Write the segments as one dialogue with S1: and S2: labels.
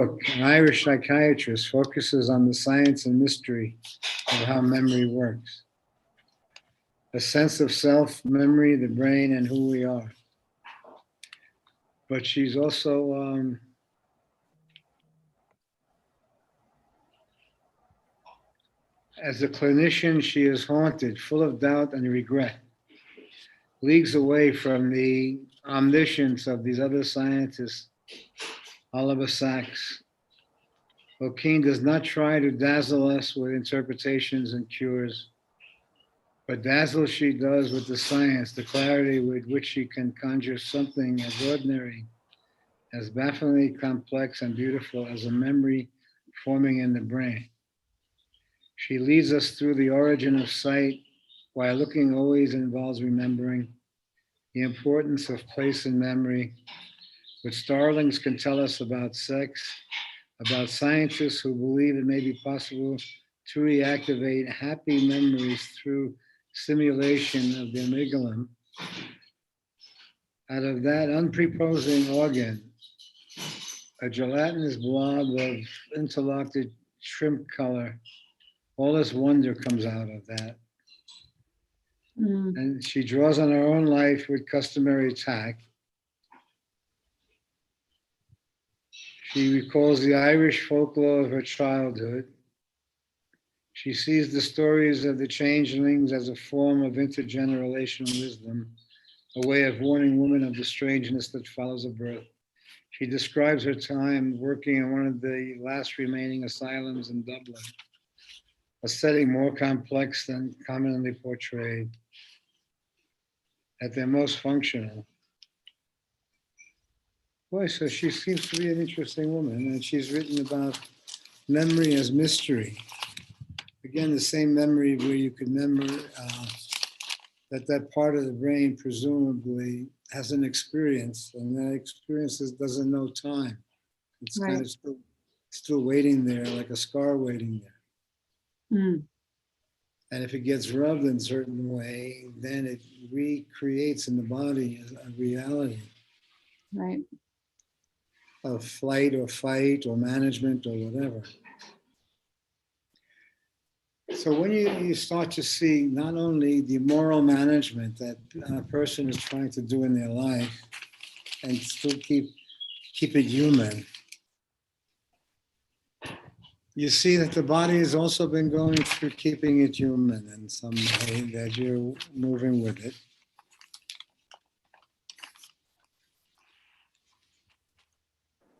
S1: An Irish psychiatrist focuses on the science and mystery of how memory works. A sense of self, memory, the brain, and who we are. But she's also as a clinician, she is haunted, full of doubt and regret, leagues away from the omniscience of these other scientists. Oliver Sacks. O'Kane does not try to dazzle us with interpretations and cures, but dazzle she does with the science, the clarity with which she can conjure something as ordinary, as bafflingly complex and beautiful as a memory forming in the brain. She leads us through the origin of sight, while looking always involves remembering the importance of place and memory. What starlings can tell us about sex, about scientists who believe it may be possible to reactivate happy memories through stimulation of the amygdala. Out of that unpreposing organ, a gelatinous blob of interlocked shrimp color, all this wonder comes out of that. And she draws on her own life with customary tact. She recalls the Irish folklore of her childhood. She sees the stories of the changelings as a form of intergenerational wisdom, a way of warning women of the strangeness that follows a birth. She describes her time working in one of the last remaining asylums in Dublin, a setting more complex than commonly portrayed, at their most functional. Boy, so she seems to be an interesting woman, and she's written about memory as mystery. Again, the same memory where you could remember that part of the brain presumably has an experience, and that experience doesn't know time. It's right. Kind of still waiting there, like a scar waiting there. And if it gets rubbed in a certain way, then it recreates in the body a reality.
S2: Right.
S1: Of flight or fight or management or whatever. So when you start to see not only the moral management that a person is trying to do in their life and still keep it human, you see that the body has also been going through keeping it human in some way, that you're moving with it.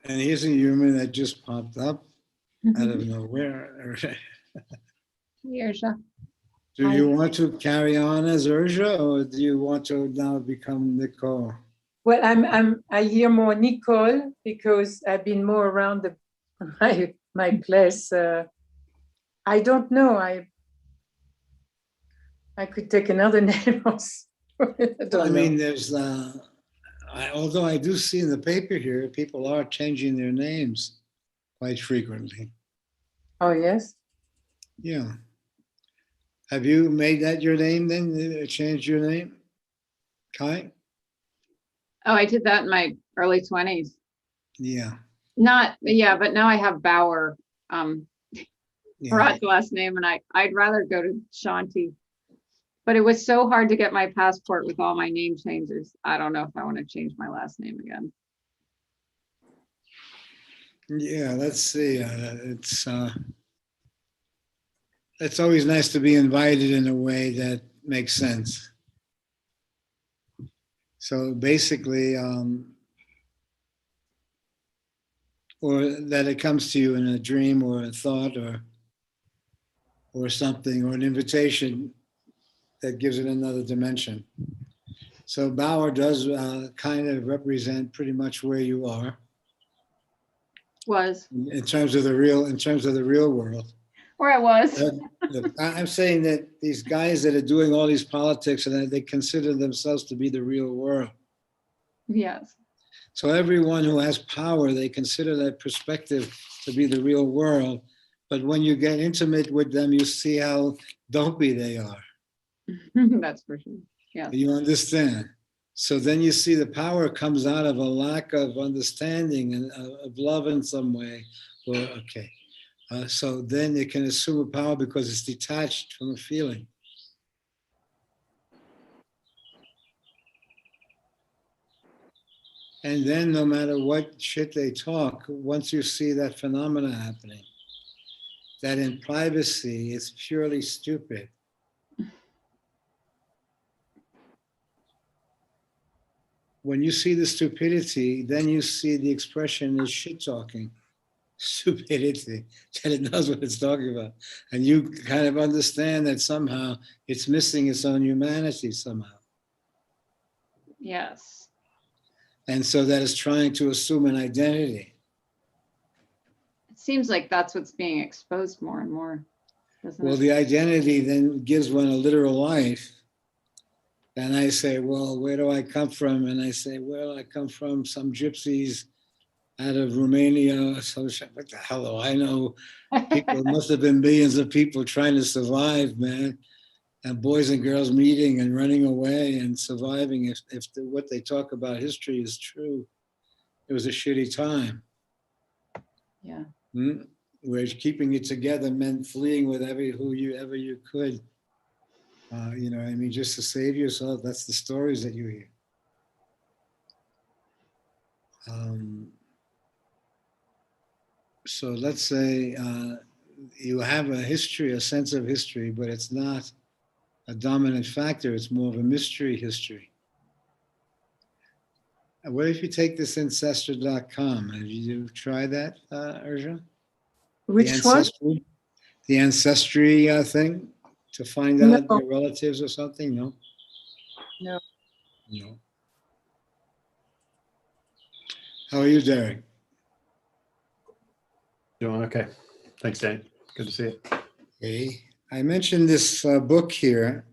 S1: And here's a human that just popped up out of nowhere.
S2: Urja.
S1: Do you want to carry on as Urja, or do you want to now become Nicole?
S3: Well, I hear more Nicole because I've been more around my place. I don't know. I could take another name also.
S1: I mean, there's although I do see in the paper here, people are changing their names quite frequently.
S3: Oh, yes?
S1: Yeah. Have you made that your name then? Changed your name? Kai?
S2: Oh, I did that in my early 20s.
S1: Yeah.
S2: But now I have Bauer, Bharat's last name, and I'd rather go to Shanti. But it was so hard to get my passport with all my name changes. I don't know if I want to change my last name again.
S1: Yeah, let's see. It's always nice to be invited in a way that makes sense. So basically, or that it comes to you in a dream or a thought or something, or an invitation that gives it another dimension. So Bauer does kind of represent pretty much where you are.
S2: Was.
S1: In terms of the real world.
S2: Where I was.
S1: I'm saying that these guys that are doing all these politics and that they consider themselves to be the real world.
S2: Yes.
S1: So everyone who has power, they consider that perspective to be the real world. But when you get intimate with them, you see how dopey they are.
S2: That's for sure. Yeah.
S1: You understand? So then you see the power comes out of a lack of understanding and of love in some way. Well, okay. So then it can assume a power because it's detached from a feeling. And then no matter what shit they talk, once you see that phenomena happening, that in privacy it's purely stupid. When you see the stupidity, then you see the expression is shit talking. Stupidity, that it knows what it's talking about. And you kind of understand that somehow it's missing its own humanity somehow.
S2: Yes.
S1: And so that is trying to assume an identity.
S2: It seems like that's what's being exposed more and more, doesn't
S1: Well,
S2: it?
S1: the identity then gives one a literal life. And I say, well, where do I come from? And I say, well, I come from some gypsies out of Romania. So what the hell do I know? People, must have been millions of people trying to survive, man. And boys and girls meeting and running away and surviving. If what they talk about history is true, it was a shitty time.
S2: Yeah.
S1: Where keeping it together meant fleeing with whoever you could. You know, I mean, just to save yourself. That's the stories that you hear. So let's say you have a history, a sense of history, but it's not a dominant factor. It's more of a mystery history. And what if you take this ancestor.com? Have you tried that, Erja?
S3: Which one?
S1: The ancestry thing to find out
S3: No.
S1: your relatives or something? No?
S3: No.
S1: No. How are you, Derek?
S4: Doing okay. Thanks, Dan. Good to see you.
S1: Hey, I mentioned this book here,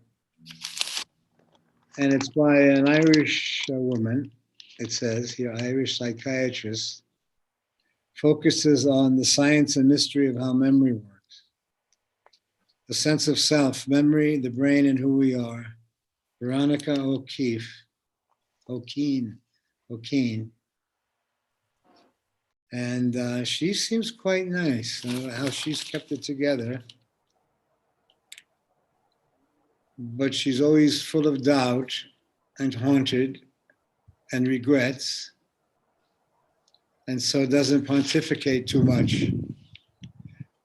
S1: and it's by an Irish woman. It says here, Irish psychiatrist, focuses on the science and mystery of how memory works. The sense of self, memory, the brain, and who we are. Veronica O'Keen. And she seems quite nice, how she's kept it together. But she's always full of doubt and haunted and regrets, and so doesn't pontificate too much.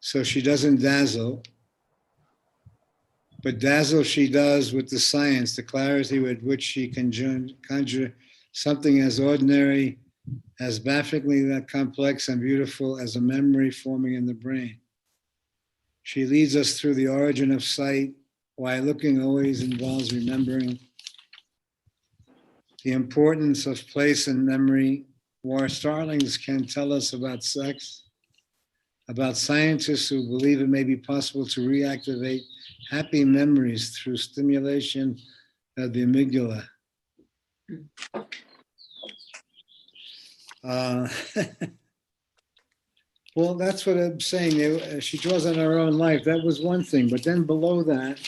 S1: So she doesn't dazzle, but dazzle she does with the science, the clarity with which she can conjure something as ordinary, as bafflingly complex and beautiful as a memory forming in the brain. She leads us through the origin of sight, while looking always involves remembering the importance of place and memory. War starlings can tell us about sex, about scientists who believe it may be possible to reactivate happy memories through stimulation of the amygdala. Well, that's what I'm saying. She draws on her own life. That was one thing. But then below that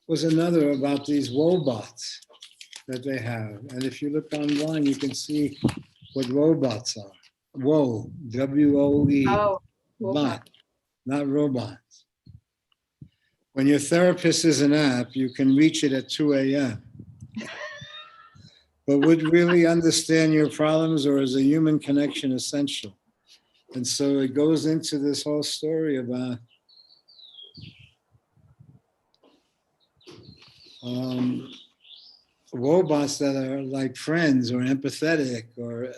S1: was another about these wobots that they have. And if you look online, you can see what robots are. Woe, W-O-E,
S2: Oh,
S1: bot, not robots. When your therapist is an app, you can reach it at 2 a.m. But would really understand your problems, or is a human connection essential? And so it goes into this whole story about robots that are like friends or empathetic or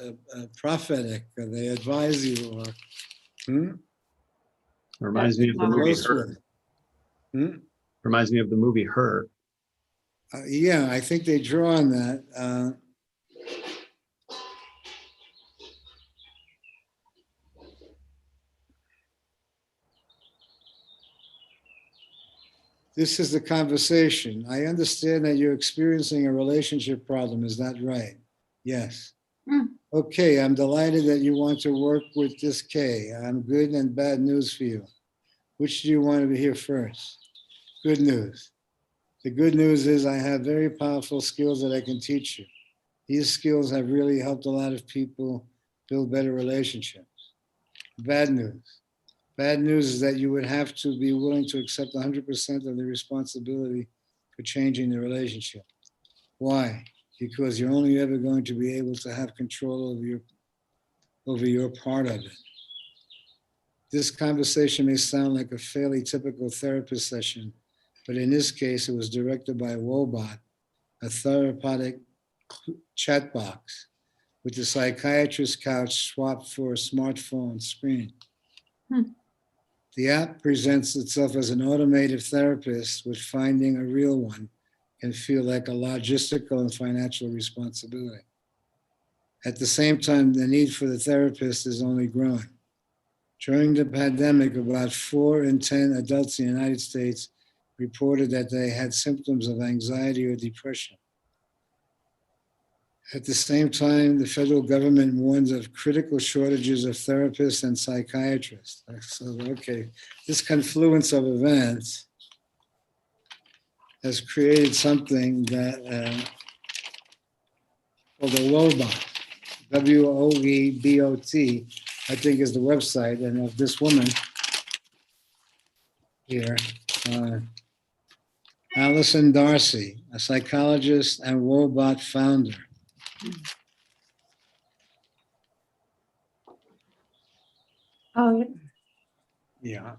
S1: prophetic, or they advise you, or
S4: Reminds me of the movie
S1: close
S4: Her.
S1: with.
S4: Reminds me of the movie Her.
S1: Yeah, I think they draw on that. This is the conversation. I understand that you're experiencing a relationship problem. Is that right? Yes. Okay, I'm delighted that you want to work with this K. I'm good and bad news for you. Which do you want to hear first? Good news. The good news is I have very powerful skills that I can teach you. These skills have really helped a lot of people build better relationships. Bad news. Bad news is that you would have to be willing to accept 100% of the responsibility for changing the relationship. Why? Because you're only ever going to be able to have control over your part of it. This conversation may sound like a fairly typical therapist session, but in this case, it was directed by Wobot, a therapeutic chat box with the psychiatrist's couch swapped for a smartphone screen. The app presents itself as an automated therapist, which finding a real one can feel like a logistical and financial responsibility. At the same time, the need for the therapist is only growing. During the pandemic, about 4 in 10 adults in the United States reported that they had symptoms of anxiety or depression. At the same time, the federal government warns of critical shortages of therapists and psychiatrists. So, okay, this confluence of events has created something that called a WOBOT, WOEBOT, I think is the website, and of this woman here, Allison Darcy, a psychologist and WOBOT founder.
S3: Oh, yeah.
S1: Yeah.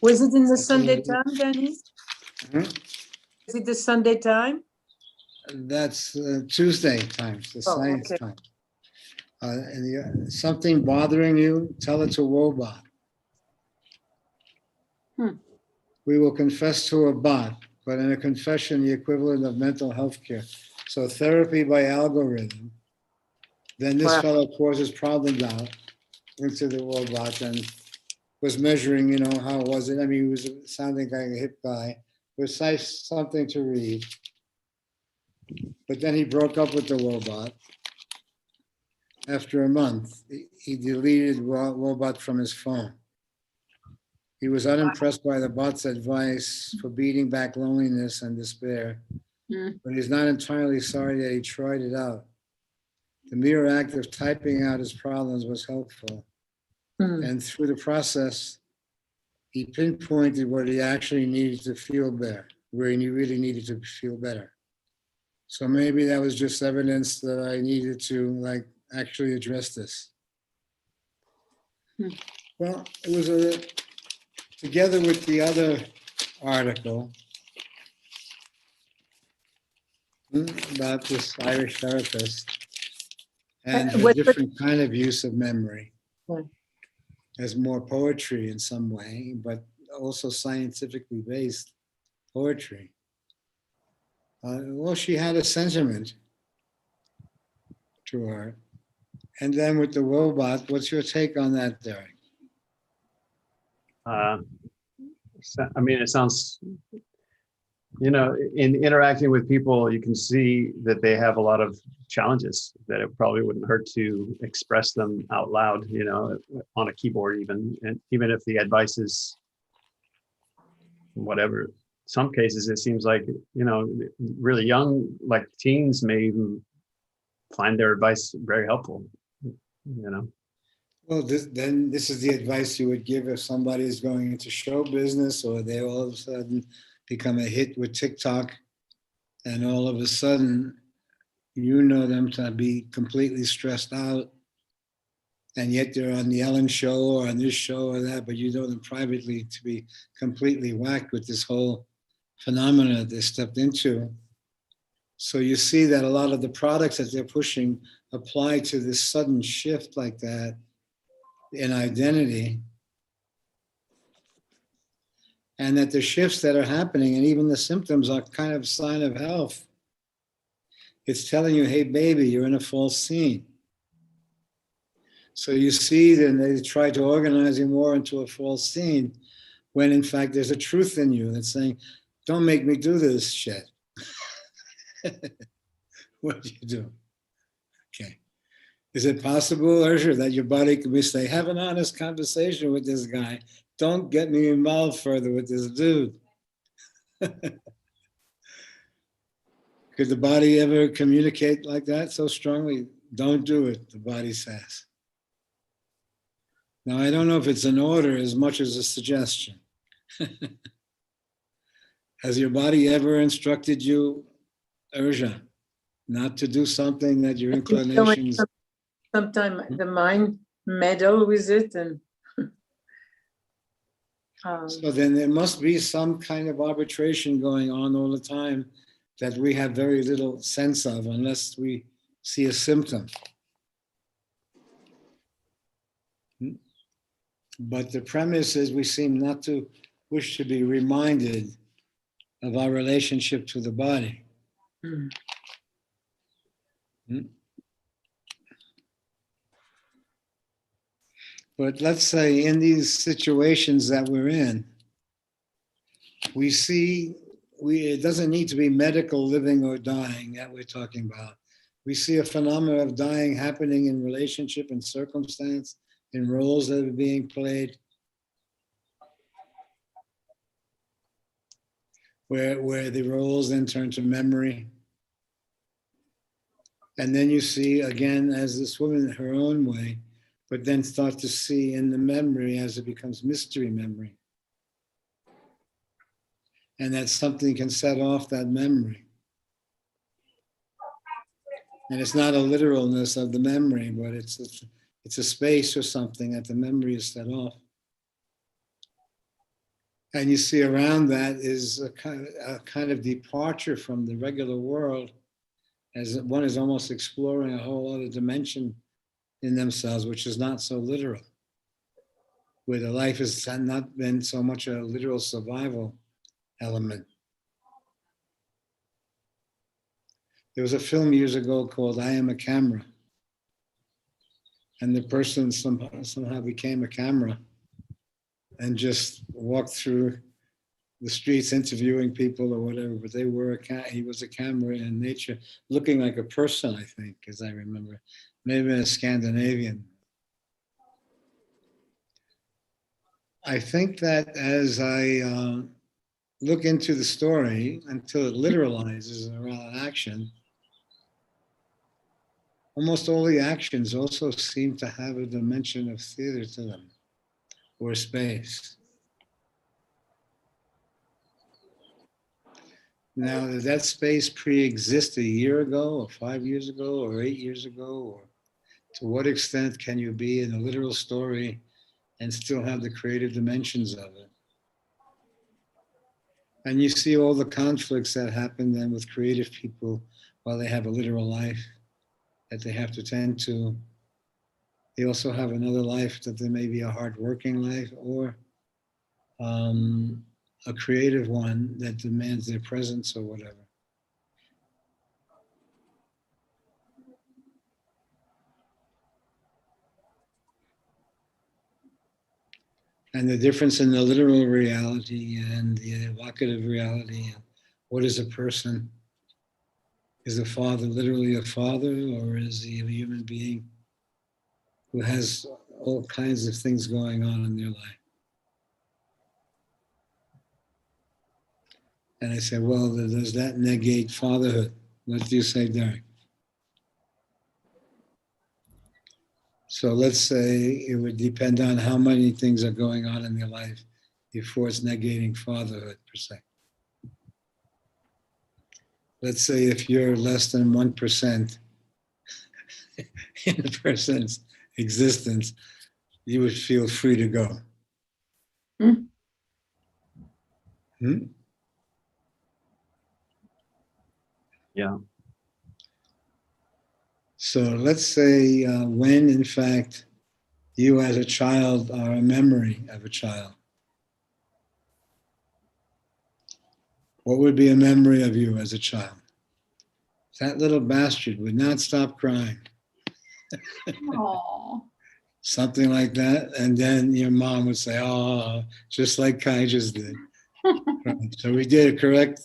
S3: Was it in the
S1: That's
S3: Sunday
S1: what
S3: time, Danny?
S1: Mhm.
S3: Is it the Sunday time?
S1: That's Tuesday times, the
S3: Oh,
S1: science
S3: okay.
S1: time. Something bothering you, tell it to Wobot. We will confess to a bot, but in a confession, the equivalent of mental health care. So therapy by algorithm. Then this
S3: Wow.
S1: fellow pours his problems out into the Wobot and was measuring, how was it? I mean, he was sounding like a hip guy. It was nice, something to read. But then he broke up with the Wobot. After a month, he deleted Wobot from his phone. He was unimpressed by the bot's advice for beating back loneliness and despair, but he's not entirely sorry that he tried it out. The mere act of typing out his problems was helpful. And through the process, he pinpointed what he actually needed to feel better, where he really needed to feel better. So maybe that was just evidence that I needed to actually address this. Well, it was together with the other article about this Irish therapist and her different kind of use of memory as more poetry in some way, but also scientifically based poetry. Well, she had a sentiment to her. And then with the Wobot, what's your take on that, Derek?
S4: I mean, it sounds, in interacting with people, you can see that they have a lot of challenges that it probably wouldn't hurt to express them out loud, on a keyboard even. And even if the advice is whatever, some cases it seems like, really young, like teens may even find their advice very helpful,
S1: Well, this is the advice you would give if somebody is going into show business or they all of a sudden become a hit with TikTok and all of a sudden them to be completely stressed out and yet they're on the Ellen show or on this show or that, but you know them privately to be completely whacked with this whole phenomena that they stepped into. So you see that a lot of the products that they're pushing apply to this sudden shift like that in identity, and that the shifts that are happening and even the symptoms are kind of a sign of health. It's telling you, hey, baby, you're in a false scene. So you see, then they try to organize you more into a false scene when in fact there's a truth in you that's saying, don't make me do this shit. What do you do? Okay. Is it possible, Ursula, that your body could be saying, have an honest conversation with this guy. Don't get me involved further with this dude. Could the body ever communicate like that so strongly? Don't do it, the body says. Now, I don't know if it's an order as much as a suggestion. Has your body ever instructed you, Urja, not to do something that your inclinations?
S3: Sometimes the mind meddle with it, and
S1: So then there must be some kind of arbitration going on all the time that we have very little sense of unless we see a symptom. But the premise is we seem not to wish to be reminded of our relationship to the body.
S3: Mm.
S1: But let's say in these situations that we're in, we see, it doesn't need to be medical living or dying that we're talking about. We see a phenomenon of dying happening in relationship and circumstance, in roles that are being played, where the roles then turn to memory. And then you see again, as this woman in her own way, but then start to see in the memory as it becomes mystery memory. And that something can set off that memory. And it's not a literalness of the memory, but it's a space or something that the memory is set off. And you see around that is a kind of departure from the regular world, as one is almost exploring a whole other dimension in themselves, which is not so literal, where the life has not been so much a literal survival element. There was a film years ago called I Am a Camera. And the person somehow became a camera and just walked through the streets interviewing people or whatever, but they were he was a camera in nature, looking like a person, I think, as I remember, maybe a Scandinavian. I think that as I look into the story until it literalizes around action, almost all the actions also seem to have a dimension of theater to them, or space. Now, did that space pre-exist a year ago, or 5 years ago, or 8 years ago? Or to what extent can you be in a literal story and still have the creative dimensions of it? And you see all the conflicts that happen then with creative people while they have a literal life that they have to tend to. They also have another life that there may be a hard-working life or a creative one that demands their presence or whatever. And the difference in the literal reality and the evocative reality. What is a person? Is a father literally a father, or is he a human being who has all kinds of things going on in their life? And I say, well, does that negate fatherhood? What do you say, Derek? So let's say it would depend on how many things are going on in their life before it's negating fatherhood, per se. Let's say if you're less than 1% in a person's existence, you would feel free to go.
S3: Mm.
S1: Hmm?
S4: Yeah.
S1: So let's say when, in fact, you as a child are a memory of a child, what would be a memory of you as a child? That little bastard would not stop crying.
S2: Aww.
S1: Something like that. And then your mom would say, oh, just like Kai just did. Right. So we did it correct.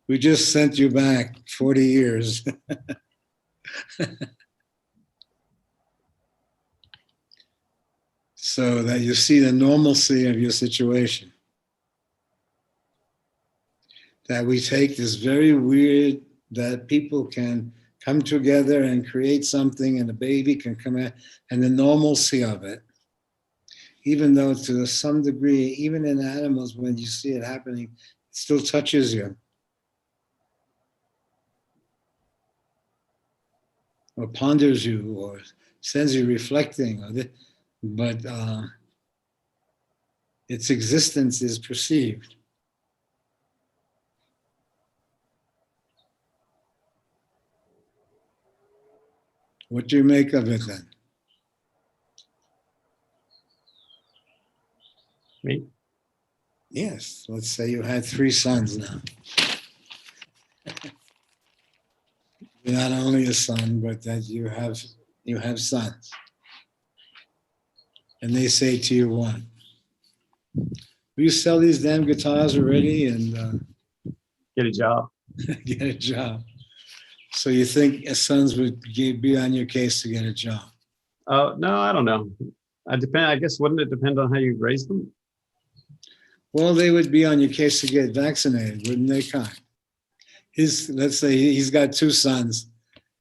S1: We just sent you back 40 years. So that you see the normalcy of your situation. That we take this very weird that people can come together and create something, and a baby can come out, and the normalcy of it, even though to some degree, even in animals, when you see it happening, it still touches you or ponders you or sends you reflecting, but its existence is perceived. What do you make of it then?
S4: Me?
S1: Yes, let's say you had 3 sons now. You're not only a son, but that you have sons. And they say to you, what? Will you sell these damn guitars already and
S4: Get a job.
S1: get a job? So you think sons would be on your case to get a job?
S4: Oh, no, I don't know. I guess, wouldn't it depend on how you raise them?
S1: Well, they would be on your case to get vaccinated, wouldn't they, Kai? Let's say he's got 2 sons.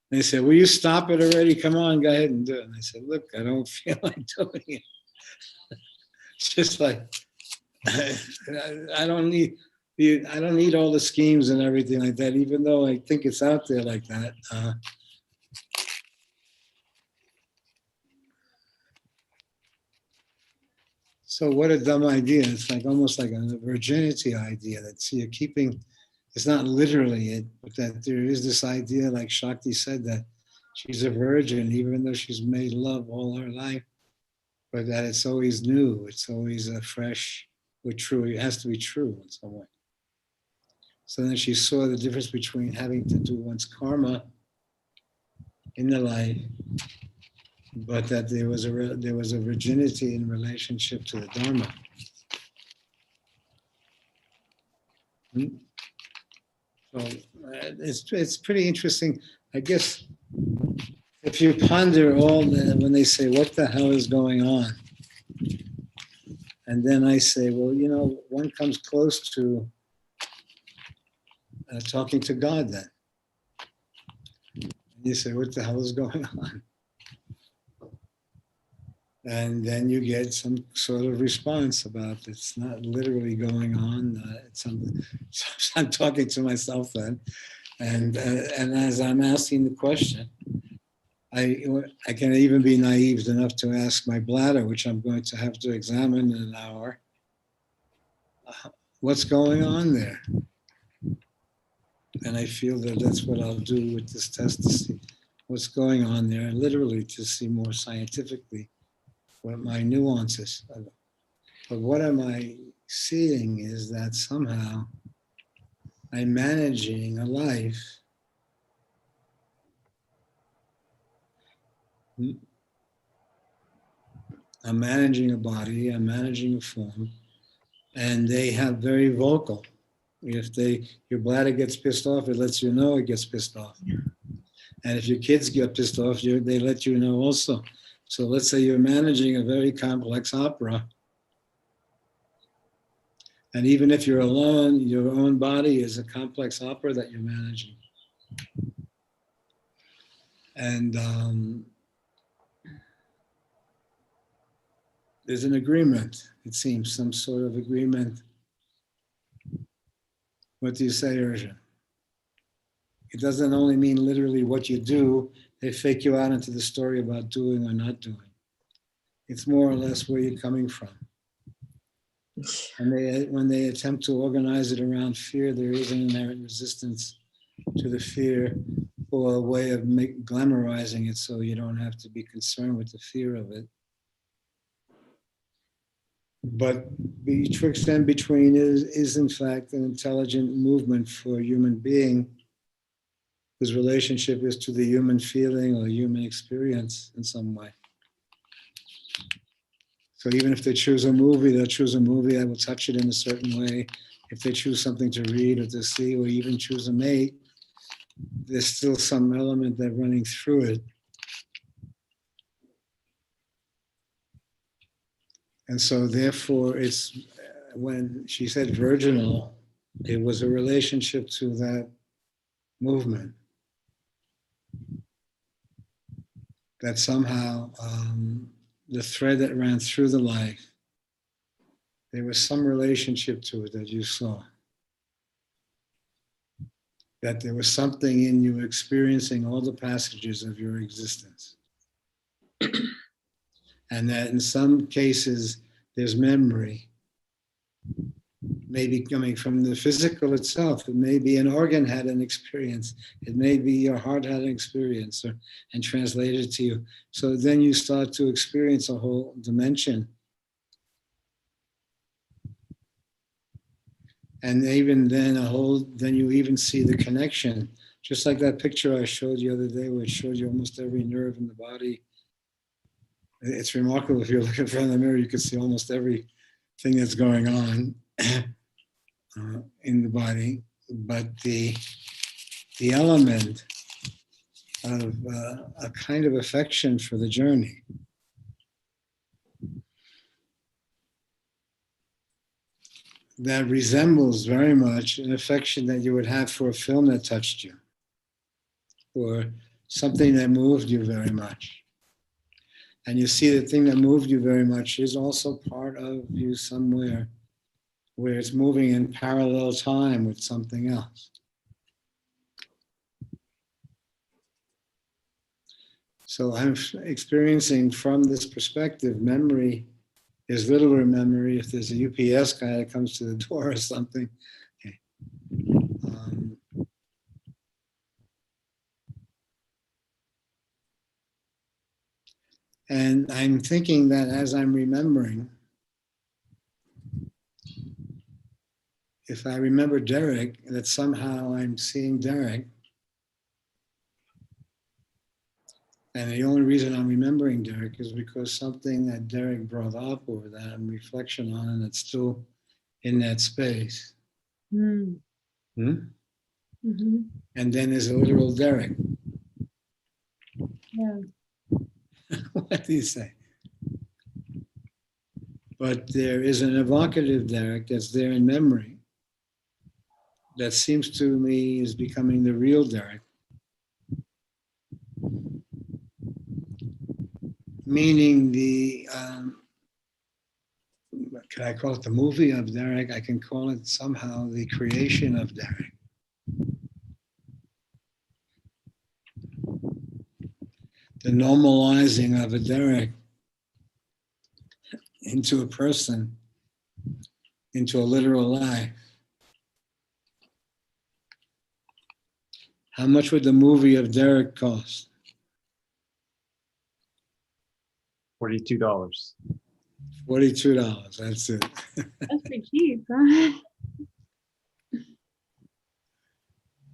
S1: They said, will you stop it already? Come on, go ahead and do it. And I said, look, I don't feel like doing it. It's just like, I don't need all the schemes and everything like that, even though I think it's out there like that. So what a dumb idea. It's like almost like a virginity idea that you're keeping. It's not literally it, but that there is this idea, like Shakti said, that she's a virgin, even though she's made love all her life, but that it's always new. It's always fresh or true. It has to be true in some way. So then she saw the difference between having to do one's karma in the life, but that there was a virginity in relationship to the Dharma. So it's pretty interesting. I guess if you ponder when they say, what the hell is going on? And then I say, well, one comes close to talking to God then. And you say, what the hell is going on? And then you get some sort of response about it's not literally going on. It's something. So I'm talking to myself then, and as I'm asking the question, I can even be naive enough to ask my bladder, which I'm going to have to examine in an hour. What's going on there? And I feel that that's what I'll do with this test, to see what's going on there, and literally to see more scientifically what my nuances are. But what am I seeing is that somehow I'm managing a life I'm managing a body, I'm managing a form, and they have very vocal. If your bladder gets pissed off, it lets you know it gets pissed off. And if your kids get pissed off, they let you know also. So let's say you're managing a very complex opera. And even if you're alone, your own body is a complex opera that you're managing. And there's an agreement, it seems, some sort of agreement. What do you say, Erja? It doesn't only mean literally what you do, they fake you out into the story about doing or not doing. It's more or less where you're coming from. And when they attempt to organize it around fear, there is an inherent resistance to the fear, or a way of glamorizing it so you don't have to be concerned with the fear of it. But betwixt and between is in fact an intelligent movement for a human being whose relationship is to the human feeling or human experience in some way. So even if they choose a movie, they'll choose a movie that will touch it in a certain way. If they choose something to read or to see, or even choose a mate, there's still some element that running through it. And so therefore it's, when she said virginal, it was a relationship to that movement. That somehow the thread that ran through the life, there was some relationship to it that you saw. That there was something in you experiencing all the passages of your existence. And that in some cases, there's memory, maybe coming from the physical itself. It may be an organ had an experience. It may be your heart had an experience and translated to you. So then you start to experience a whole dimension. And even then then you even see the connection. Just like that picture I showed you the other day, where it showed you almost every nerve in the body. It's remarkable. If you look in front of the mirror, you can see almost everything that's going on in the body. But the element of a kind of affection for the journey, that resembles very much an affection that you would have for a film that touched you, or something that moved you very much. And you see the thing that moved you very much is also part of you somewhere, where it's moving in parallel time with something else. So I'm experiencing from this perspective, memory is literal memory. If there's a UPS guy that comes to the door or something. Okay. And I'm thinking that as I'm remembering, if I remember Derek, that somehow I'm seeing Derek. And the only reason I'm remembering Derek is because something that Derek brought up or that I'm reflection on, and it's still in that space.
S2: Mm.
S1: Hmm?
S2: Mm-hmm.
S1: And then there's a literal Derek.
S2: Yeah.
S1: What do you say? But there is an evocative Derek that's there in memory that seems to me is becoming the real Derek. Meaning the, can I call it the movie of Derek? I can call it somehow the creation of Derek. The normalizing of a Derek into a person, into a literal life. How much would the movie of Derek cost?
S4: $42.
S1: $42, that's it.
S2: That's pretty cheap, huh?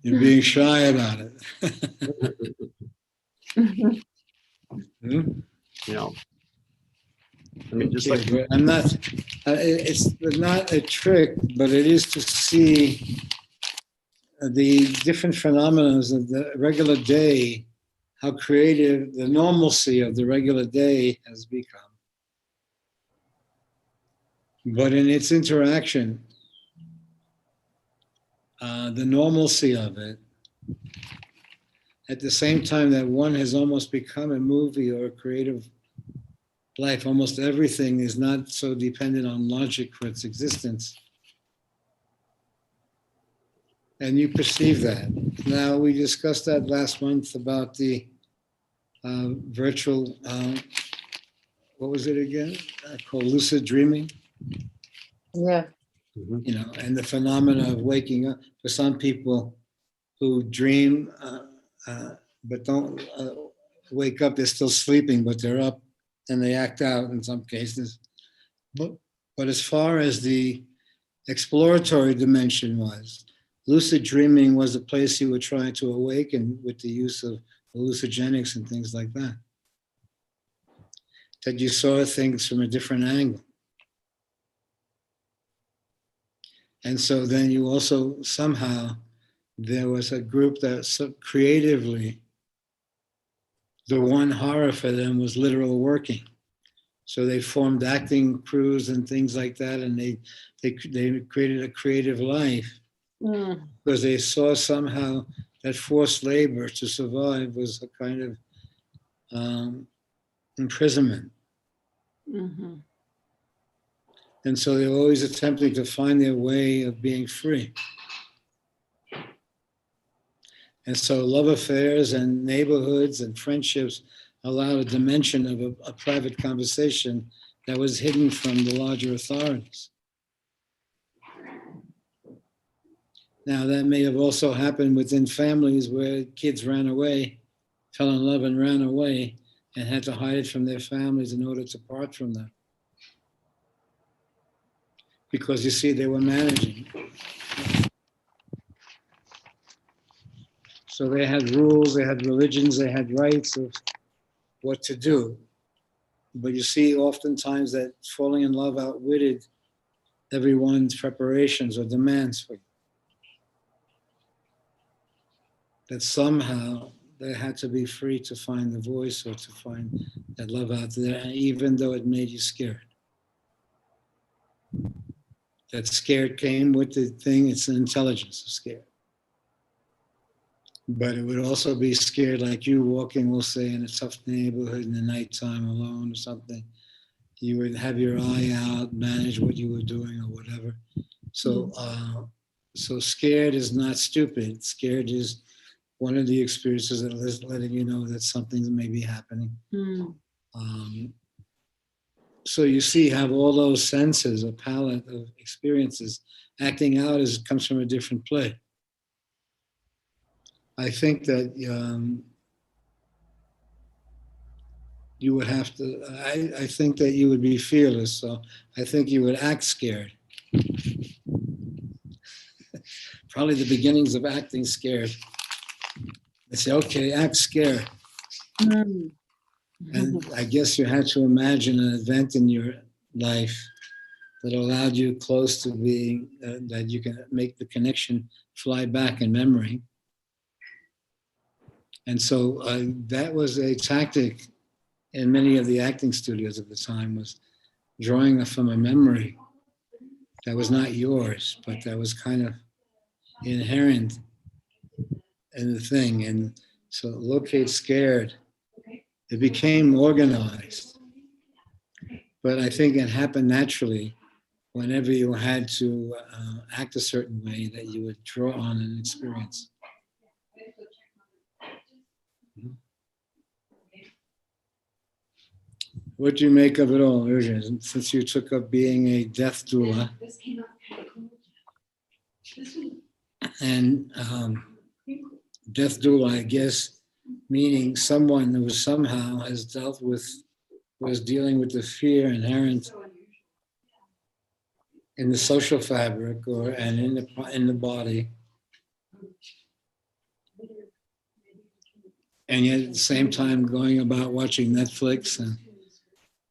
S1: You're being shy about it. Hmm?
S4: You know, I mean, just
S1: Okay,
S4: like
S1: but I'm not, it's not a trick, but it is to see the different phenomena of the regular day, how creative the normalcy of the regular day has become. But in its interaction, the normalcy of it, at the same time that one has almost become a movie or a creative life, almost everything is not so dependent on logic for its existence. And you perceive that. Now, we discussed that last month about the virtual, what was it again? Called lucid dreaming.
S3: Yeah.
S4: Mhm.
S1: You know, and the phenomena of waking up. For some people who dream but don't wake up, they're still sleeping, but they're up and they act out in some cases. But as far as the exploratory dimension was, lucid dreaming was a place you were trying to awaken with the use of hallucinogenics and things like that. That you saw things from a different angle. And so then you also somehow, there was a group that so creatively, the one horror for them was literal working. So they formed acting crews and things like that, and they created a creative life
S2: Mm.
S1: because they saw somehow that forced labor to survive was a kind of imprisonment.
S2: Mhm.
S1: And so they're always attempting to find their way of being free. And so love affairs and neighborhoods and friendships allowed a dimension of a private conversation that was hidden from the larger authorities. Now, that may have also happened within families where kids ran away, fell in love and ran away, and had to hide it from their families in order to part from them. Because you see, they were managing. So they had rules, they had religions, they had rights of what to do. But you see, oftentimes that falling in love outwitted everyone's preparations or demands for you. That somehow they had to be free to find the voice or to find that love out there, even though it made you scared. That scared came with the thing, it's an intelligence of scared. But it would also be scared like you walking, we'll say, in a tough neighborhood in the nighttime alone or something. You would have your eye out, manage what you were doing or whatever. So, so scared is not stupid. Scared is one of the experiences that is letting you know that something may be happening.
S2: Mm.
S1: So you see, have all those senses, a palette of experiences. Acting out is comes from a different place. I think that you would have to, I think that you would be fearless. So I think you would act scared. Probably the beginnings of acting scared. They say, okay, act scared.
S2: Mm.
S1: And I guess you had to imagine an event in your life that allowed you close to being, that you can make the connection fly back in memory. And so that was a tactic in many of the acting studios at the time, was drawing from a memory that was not yours, but that was kind of inherent in the thing. And so locate scared, it became organized. But I think it happened naturally whenever you had to act a certain way that you would draw on an experience. What do you make of it all, Urjan? Since you took up being a death doula, and death doula, I guess, meaning someone who somehow has dealt with, was dealing with the fear inherent in the social fabric or and in the body, and yet at the same time going about watching Netflix and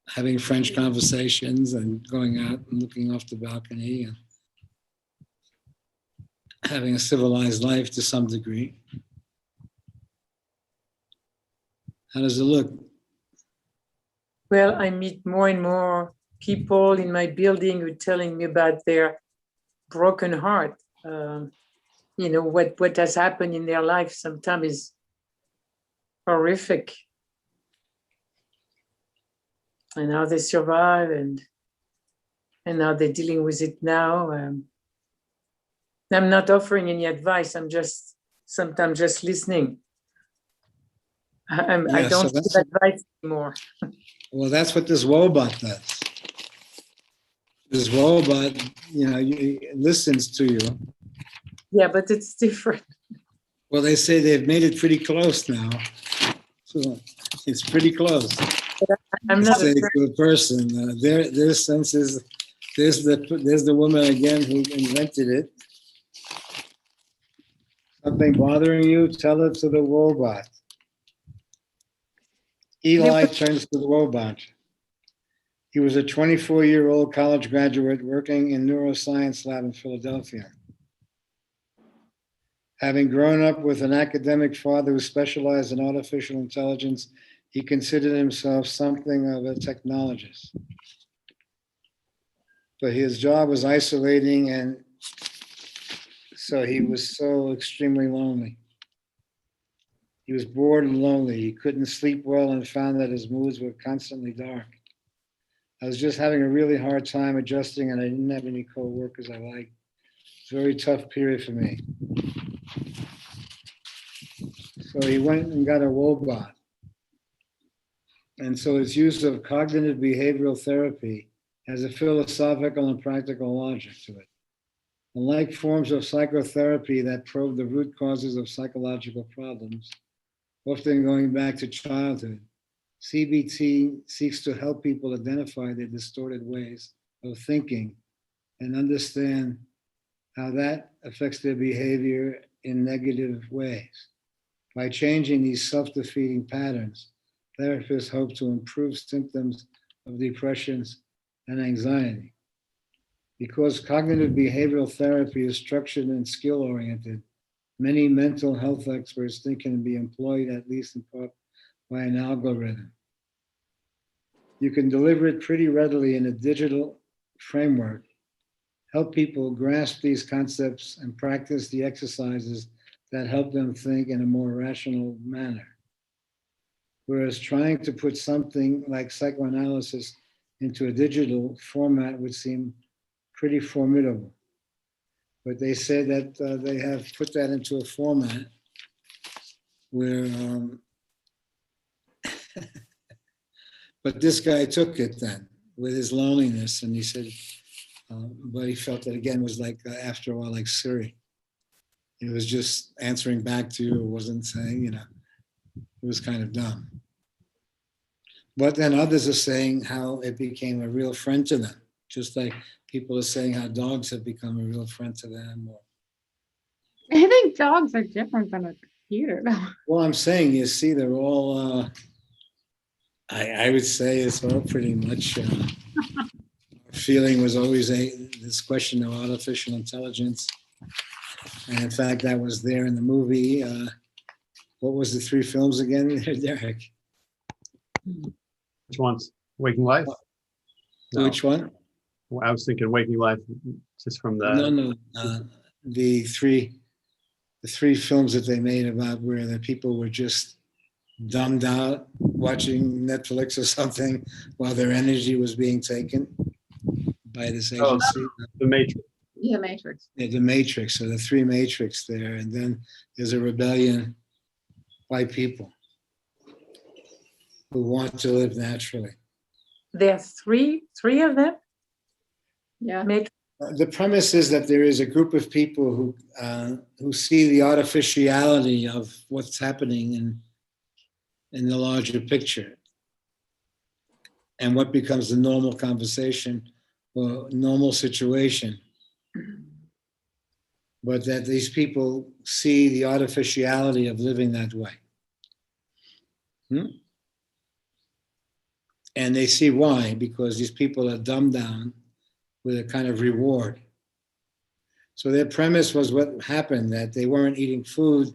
S1: having French conversations and going out and looking off the balcony and having a civilized life to some degree. How does it look?
S3: Well, I meet more and more people in my building who are telling me about their broken heart. You know, what has happened in their life sometimes is horrific. And how they survive and how they're dealing with it now. I'm not offering any advice. I'm just sometimes just listening. I
S1: Yeah, so
S3: don't give advice anymore.
S1: Well, that's what this robot does. This robot, you know, listens to you.
S3: Yeah, but it's different.
S1: Well, they say they've made it pretty close now. So it's pretty close.
S3: I'm
S1: To
S3: not.
S1: say to a person, their sense is, there's the woman again who invented it. Something bothering you, tell it to the robot. Eli turns to the robot. He was a 24-year-old college graduate working in neuroscience lab in Philadelphia. Having grown up with an academic father who specialized in artificial intelligence, he considered himself something of a technologist. But his job was isolating, and so he was so extremely lonely. He was bored and lonely. He couldn't sleep well and found that his moods were constantly dark. I was just having a really hard time adjusting, and I didn't have any co-workers I liked. It's a very tough period for me. So he went and got a robot. And so his use of cognitive behavioral therapy has a philosophical and practical logic to it. Unlike forms of psychotherapy that probe the root causes of psychological problems, often going back to childhood, CBT seeks to help people identify their distorted ways of thinking and understand how that affects their behavior in negative ways. By changing these self-defeating patterns, therapists hope to improve symptoms of depressions and anxiety. Because cognitive behavioral therapy is structured and skill-oriented, many mental health experts think it can be employed at least in part by an algorithm. You can deliver it pretty readily in a digital framework, help people grasp these concepts and practice the exercises that help them think in a more rational manner. Whereas trying to put something like psychoanalysis into a digital format would seem pretty formidable. But they say that they have put that into a format where, but this guy took it then with his loneliness, and he said, but he felt that again was like, after a while, like Siri. It was just answering back to you, it wasn't saying, it was kind of dumb. But then others are saying how it became a real friend to them, just like people are saying how dogs have become a real friend to them.
S2: I think dogs are different than a computer.
S1: Well, I'm saying, you see, they're all, I would say it's all pretty much, feeling was always this question of artificial intelligence. And in fact, that was there in the movie. What was the 3 films again, Derek?
S4: Which ones? Waking Life? No,
S1: Which one?
S4: I was thinking Waking Life, just from the.
S1: No. The three films that they made about where the people were just dumbed out watching Netflix or something while their energy was being taken by this agency.
S4: The Matrix.
S2: Yeah, Matrix.
S1: Yeah, the Matrix, so the 3 Matrix there, and then there's a rebellion by people who want to live naturally.
S3: There are three of them.
S2: Yeah.
S1: The premise is that there is a group of people who see the artificiality of what's happening in the larger picture, and what becomes the normal conversation or normal situation. But that these people see the artificiality of living that way. And they see why, because these people are dumbed down with a kind of reward. So their premise was what happened, that they weren't eating food,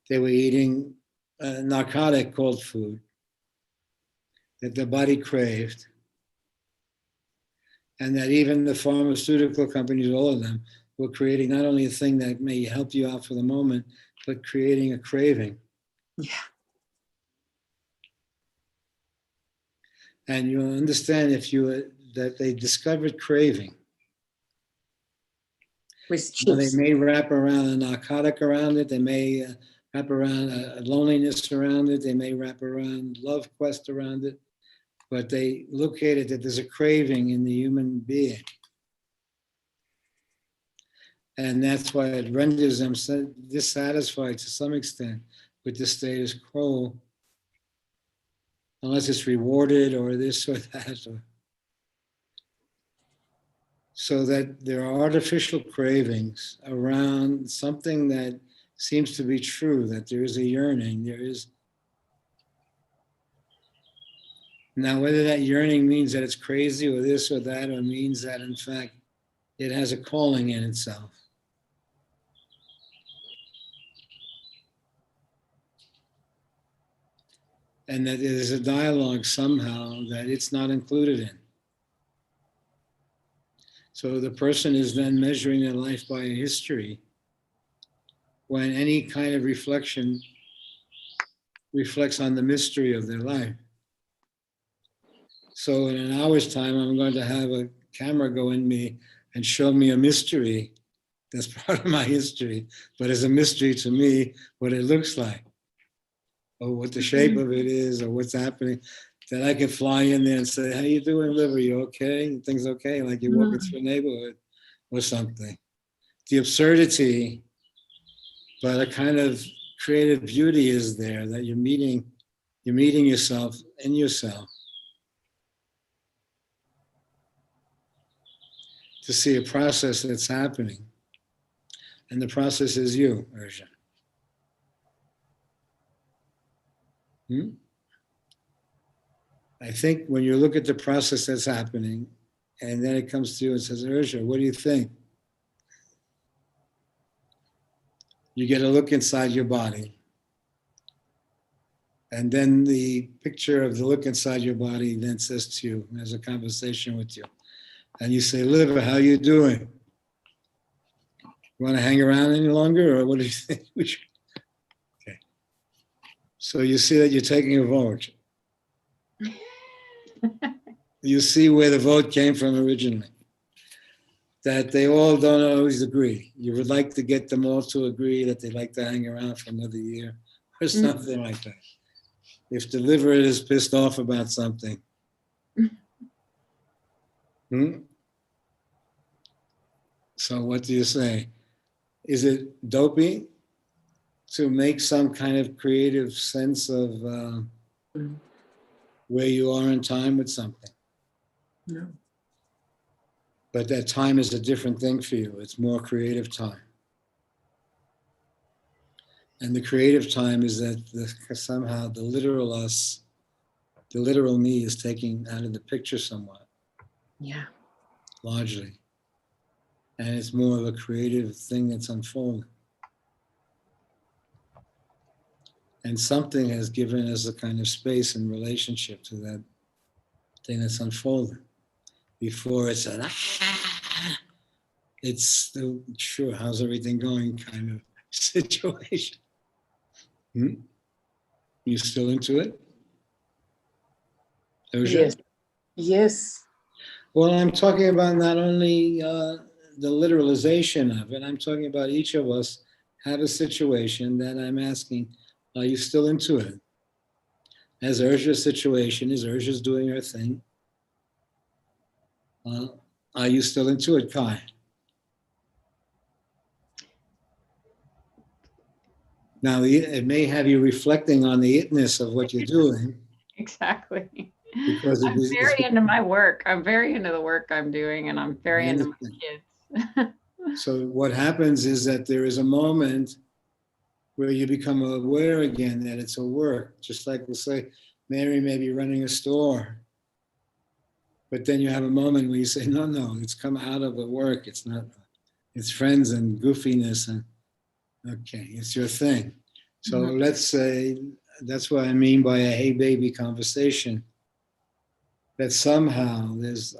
S1: they were eating a narcotic called food that their body craved. And that even the pharmaceutical companies, all of them, were creating not only a thing that may help you out for the moment, but creating a craving.
S3: Yeah.
S1: And you understand that they discovered craving.
S3: With
S1: Now, they
S3: chips.
S1: may wrap around a narcotic around it. They may wrap around a loneliness around it. They may wrap around love quest around it. But they located that there's a craving in the human being. And that's why it renders them dissatisfied to some extent with the status quo, unless it's rewarded or this or that. So that there are artificial cravings around something that seems to be true, that there is a yearning, there is. Now, whether that yearning means that it's crazy or this or that, or means that in fact it has a calling in itself. And that there's a dialogue somehow that it's not included in. So the person is then measuring their life by a history when any kind of reflection reflects on the mystery of their life. So in an hour's time, I'm going to have a camera go in me and show me a mystery that's part of my history, but it's a mystery to me what it looks like, or what the shape of it is, or what's happening. That I can fly in there and say, "How you doing, Liv? Are you okay? Things okay?" Like you're walking through a neighborhood or something. The absurdity, but a kind of creative beauty is there that you're meeting yourself in yourself to see a process that's happening. And the process is you, Urja. I think when you look at the process that's happening, and then it comes to you and says, Urja, what do you think? You get a look inside your body. And then the picture of the look inside your body then says to you, has a conversation with you. And you say, Liver, how you doing? You want to hang around any longer, or what do you think? Okay. So you see that you're taking a vote. You see where the vote came from originally. That they all don't always agree. You would like to get them all to agree that they'd like to hang around for another year or something like that. If the liver is pissed off about something. So what do you say? Is it dopey to make some kind of creative sense of where you are in time with something?
S3: No.
S1: But that time is a different thing for you. It's more creative time. And the creative time is that somehow the literal us, the literal me is taken out of the picture somewhat.
S3: Yeah.
S1: Largely. And it's more of a creative thing that's unfolding. And something has given us a kind of space and relationship to that thing that's unfolding. Before it's it's still, sure, how's everything going kind of situation. You still into it? Urja?
S3: Yes. Yes.
S1: Well, I'm talking about not only the literalization of it, I'm talking about each of us have a situation that I'm asking, are you still into it? As Urja's situation is, Urja's doing her thing. Are you still into it, Kai? Now, it may have you reflecting on the itness of what you're doing.
S2: Exactly.
S1: Because
S2: I'm very into my work. I'm very into the work I'm doing, and I'm very into my kids.
S1: So what happens is that there is a moment where you become aware again that it's a work. Just like we'll say, Mary may be running a store. But then you have a moment where you say, no, it's come out of the work. It's not, it's friends and goofiness. And okay, it's your thing. So let's say, that's what I mean by a hey baby conversation. That somehow there's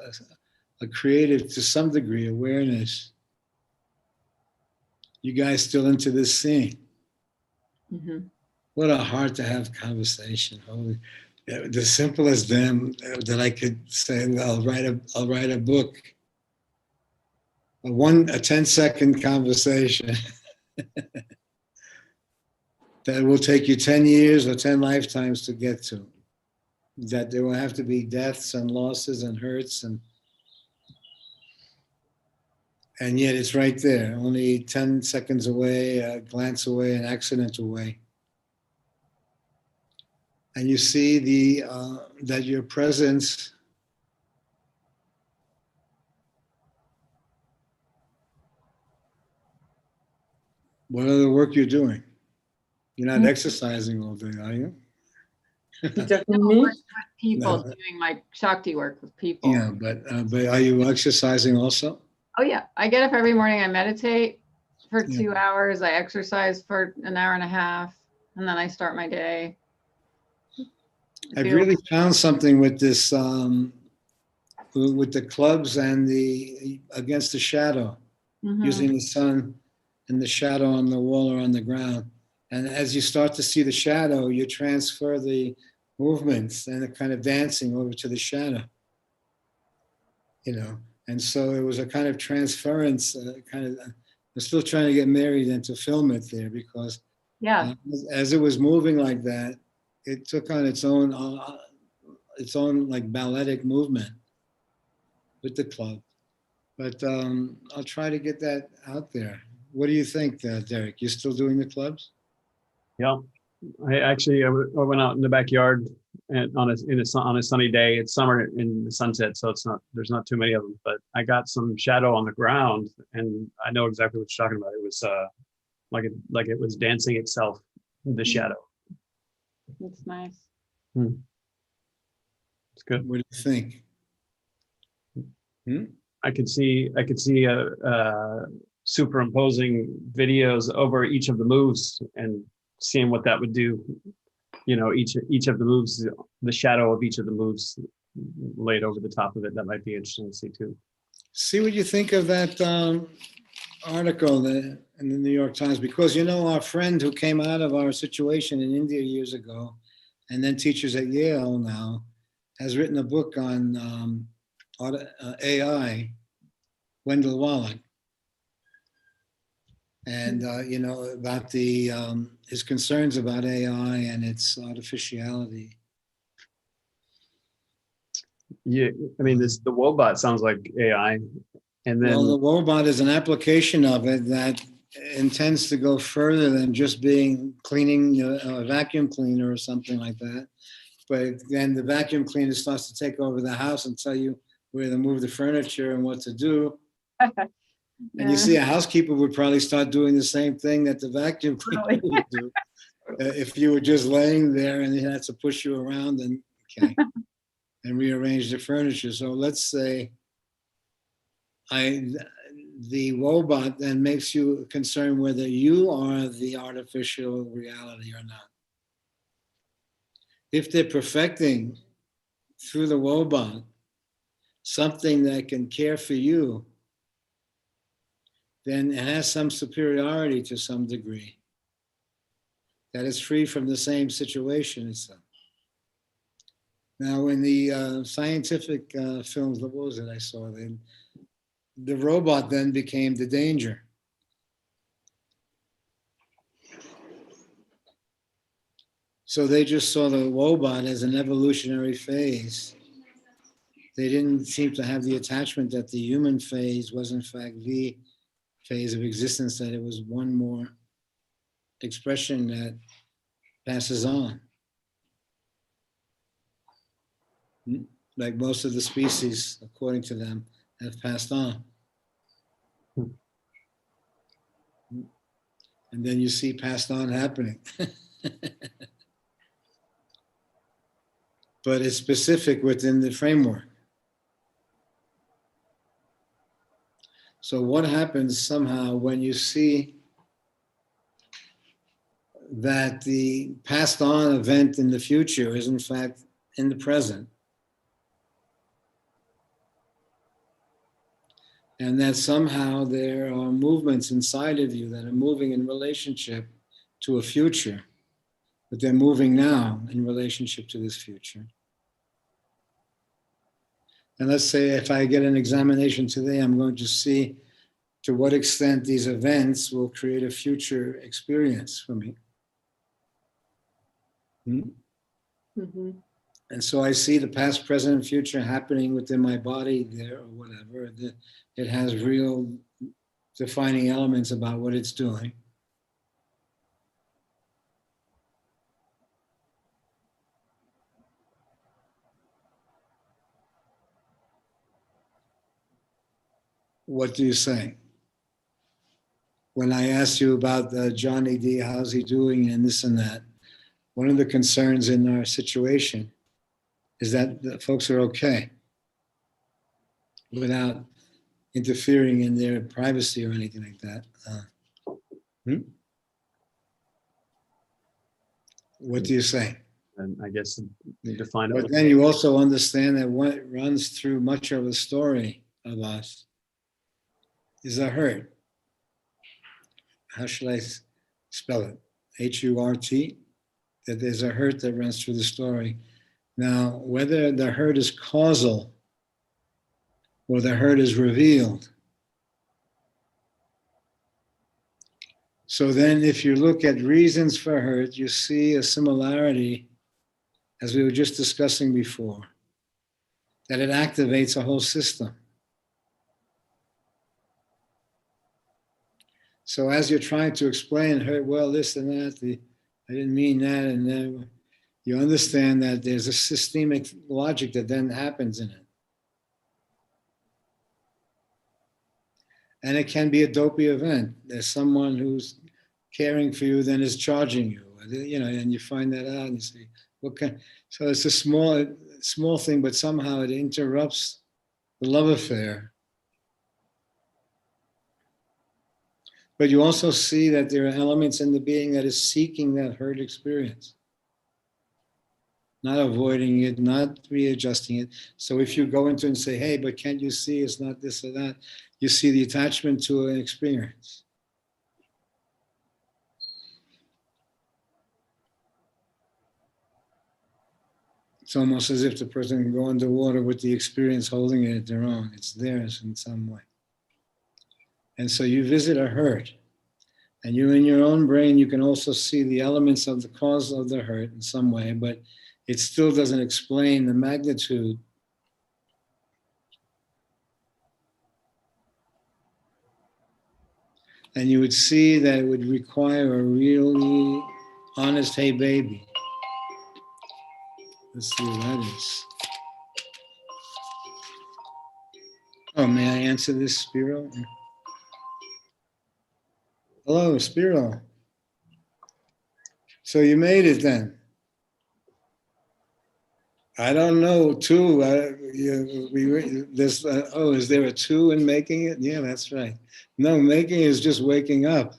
S1: a creative, to some degree, awareness. You guys still into this scene? What a heart to have conversation. Holy, the simplest them that I could say, I'll write a book, a 10-second conversation that will take you 10 years or 10 lifetimes to get to. That there will have to be deaths and losses and hurts and yet it's right there, only 10 seconds away, a glance away, an accident away. And you see that your presence what other work you're doing? You're not exercising all day, are you?
S2: People doing my Shakti work with people.
S1: Yeah, but are you exercising also?
S2: Oh yeah, I get up every morning, I meditate for 2 hours, I exercise for an hour and a half, and then I start my day.
S1: I've really found something with this, with the clubs and the against the shadow, using the sun and the shadow on the wall or on the ground. And as you start to see the shadow, you transfer the movements and the kind of dancing over to the shadow. And so it was a kind of transference, I'm still trying to get married and to film it there because
S2: Yeah.
S1: as it was moving like that, it took on its own like balletic movement with the club. But I'll try to get that out there. What do you think, Derek? You still doing the clubs?
S4: Yeah, I went out in the backyard and on a sunny day. It's summer in the sunset, so there's not too many of them. But I got some shadow on the ground, and I know exactly what you're talking about. It was like it was dancing itself, the shadow.
S2: That's nice.
S4: It's good.
S1: What do you think?
S4: I could see superimposing videos over each of the moves and seeing what that would do. Each of the moves, the shadow of each of the moves laid over the top of it. That might be interesting to see too.
S1: See what you think of that article in the New York Times, because our friend who came out of our situation in India years ago and then teaches at Yale now has written a book on AI, Wendell Wallach. And about his concerns about AI and its artificiality.
S4: Yeah, I mean, the Wobot sounds like AI, and then
S1: the Wobot is an application of it that intends to go further than just cleaning a vacuum cleaner or something like that. But then the vacuum cleaner starts to take over the house and tell you where to move the furniture and what to do. And you see, a housekeeper would probably start doing the same thing that the vacuum cleaner would do. If you were just laying there and he had to push you around and rearrange the furniture. So let's say the robot then makes you concerned whether you are the artificial reality or not. If they're perfecting through the robot something that can care for you, then it has some superiority to some degree, that is free from the same situation itself. Now, in the scientific films, what was it I saw then? The robot then became the danger. So they just saw the robot as an evolutionary phase. They didn't seem to have the attachment that the human phase was in fact the phase of existence, that it was one more expression that passes on. Like most of the species, according to them, have passed on. And then you see passed on happening. But it's specific within the framework. So what happens somehow when you see that the passed on event in the future is in fact in the present? And that somehow there are movements inside of you that are moving in relationship to a future, but they're moving now in relationship to this future. And let's say if I get an examination today, I'm going to see to what extent these events will create a future experience for me.
S2: Mm-hmm.
S1: And so I see the past, present, and future happening within my body there or whatever. It has real defining elements about what it's doing. What do you say? When I asked you about Johnny D, how's he doing and this and that, one of the concerns in our situation is that the folks are okay without interfering in their privacy or anything like that. What do you say?
S4: And I guess you define it.
S1: But then you also understand that what runs through much of the story of us is a hurt. How should I spell it? H-U-R-T, that there's a hurt that runs through the story. Now, whether the hurt is causal or the hurt is revealed. So then if you look at reasons for hurt, you see a similarity, as we were just discussing before, that it activates a whole system. So as you're trying to explain hurt, well, this and that, I didn't mean that, and then you understand that there's a systemic logic that then happens in it. And it can be a dopey event. There's someone who's caring for you, then is charging you, and you find that out and you say, okay. So it's a small thing, but somehow it interrupts the love affair. But you also see that there are elements in the being that is seeking that hurt experience, not avoiding it, not readjusting it. So if you go into it and say, hey, but can't you see it's not this or that, you see the attachment to an experience. It's almost as if the person can go underwater with the experience holding it at their own. It's theirs in some way. And so you visit a hurt. And you, in your own brain, you can also see the elements of the cause of the hurt in some way, but it still doesn't explain the magnitude. And you would see that it would require a really honest, hey, baby. Let's see what that is. Oh, may I answer this, Spiro? Hello, Spiro. So you made it then? I don't know, two. Is there a two in making it? Yeah, that's right. No, making is just waking up.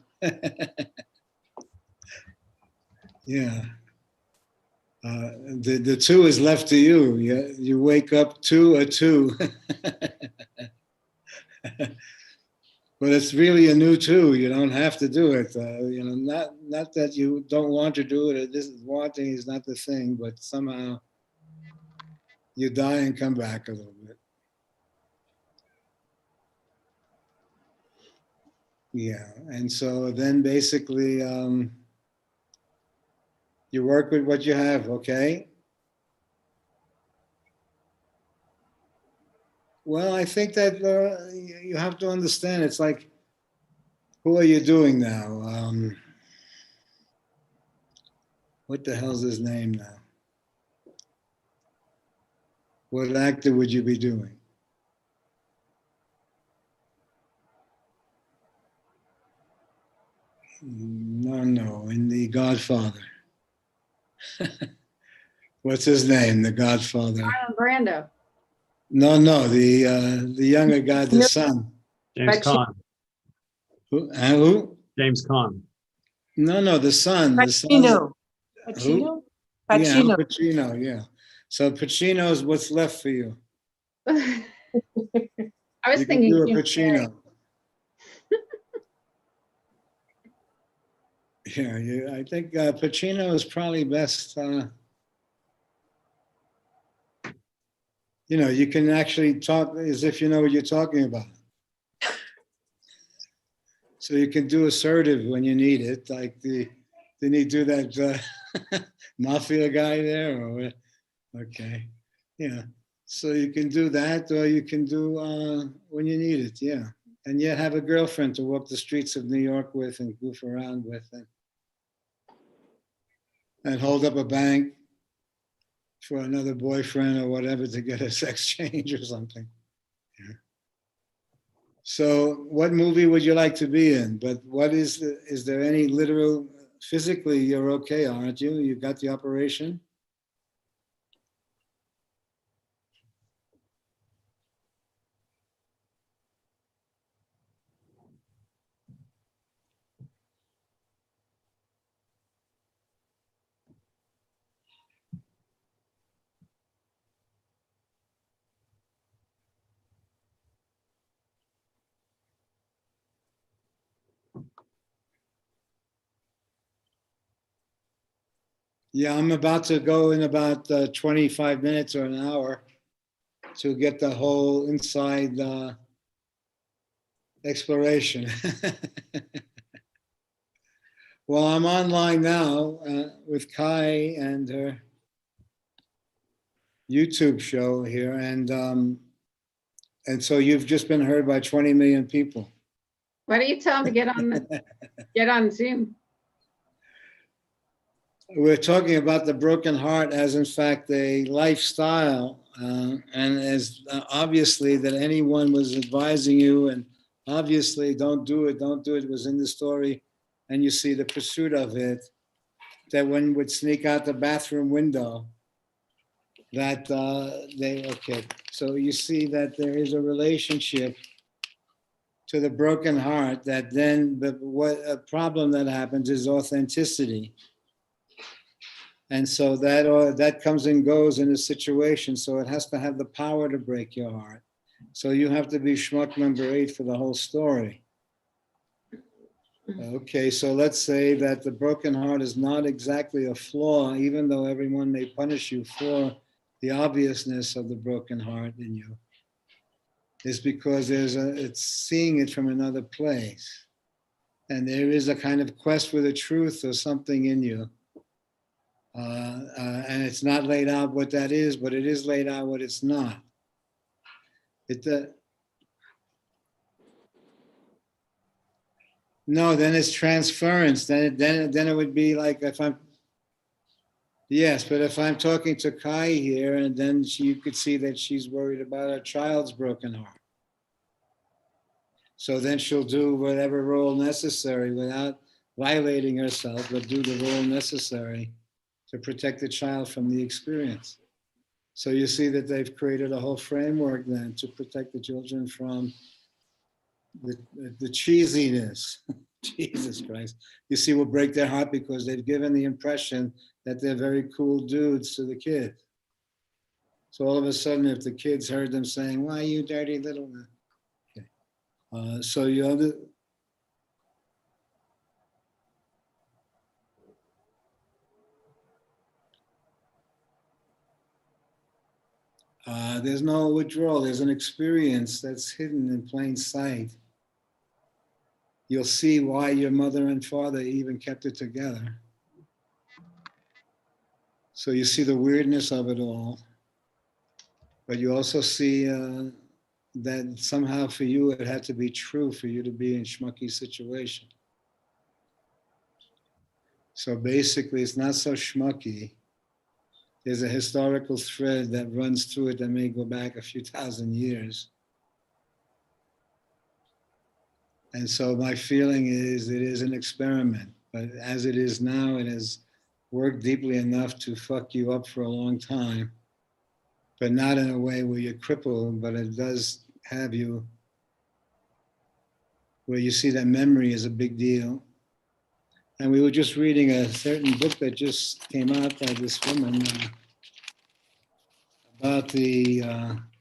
S1: Yeah. The two is left to you. You wake up to a two. But it's really a new two. You don't have to do it. Not that you don't want to do it. This is wanting is not the thing, but somehow you die and come back a little bit. Yeah, and so then basically you work with what you have, okay? Well, I think that you have to understand, it's like, who are you doing now? What the hell's his name now? What actor would you be doing? No, in The Godfather. What's his name? The Godfather.
S2: Marlon Brando.
S1: No, the younger guy, the son.
S4: James
S3: Pacino.
S4: Caan.
S1: Who?
S4: James Caan.
S1: No, the son. The son.
S3: Pacino.
S1: Who?
S3: Pacino?
S1: Yeah, Al
S3: Pacino.
S1: Pacino, yeah. So Pacino's what's left for you.
S2: I was
S1: You can
S2: thinking
S1: do a
S2: Jim Carrey.
S1: Pacino. Yeah, I think Pacino is probably best. You can actually talk as if you know what you're talking about. So you can do assertive when you need it. Like didn't he do that mafia guy there? Or okay, yeah. So you can do that, or you can do when you need it. Yeah, and yet have a girlfriend to walk the streets of New York with and goof around with, and hold up a bank for another boyfriend or whatever to get a sex change or something. Yeah. So what movie would you like to be in? But is there any literal, physically you're okay, aren't you? You got the operation? Yeah, I'm about to go in about 25 minutes or an hour to get the whole inside exploration. Well, I'm online now with Kai and her YouTube show here, and so you've just been heard by 20 million people.
S2: Why don't you tell them to get on Zoom?
S1: We're talking about the broken heart as, in fact, a lifestyle, and as obviously that anyone was advising you, and obviously don't do it was in the story, and you see the pursuit of it, that one would sneak out the bathroom window, that okay. So you see that there is a relationship to the broken heart that then, but what a problem that happens is authenticity. And so that comes and goes in a situation. So it has to have the power to break your heart. So you have to be schmuck number 8 for the whole story. Okay, so let's say that the broken heart is not exactly a flaw, even though everyone may punish you for the obviousness of the broken heart in you. Is because it's seeing it from another place. And there is a kind of quest for the truth or something in you. And it's not laid out what that is, but it is laid out what it's not. No, then it's transference. Then it would be like if I'm, yes, but if I'm talking to Kai here, and then you could see that she's worried about her child's broken heart. So then she'll do whatever role necessary without violating herself, but do the role necessary to protect the child from the experience. So you see that they've created a whole framework then to protect the children from the cheesiness. Jesus Christ. You see, will break their heart because they've given the impression that they're very cool dudes to the kid. So all of a sudden, if the kids heard them saying, "Why you dirty little," okay. So you other. There's no withdrawal. There's an experience that's hidden in plain sight. You'll see why your mother and father even kept it together. So you see the weirdness of it all. But you also see that somehow for you it had to be true for you to be in schmucky situation. So basically it's not so schmucky. There's a historical thread that runs through it that may go back a few thousand years. And so my feeling is it is an experiment, but as it is now, it has worked deeply enough to fuck you up for a long time, but not in a way where you're crippled, but it does have you where you see that memory is a big deal. And we were just reading a certain book that just came out by this woman about the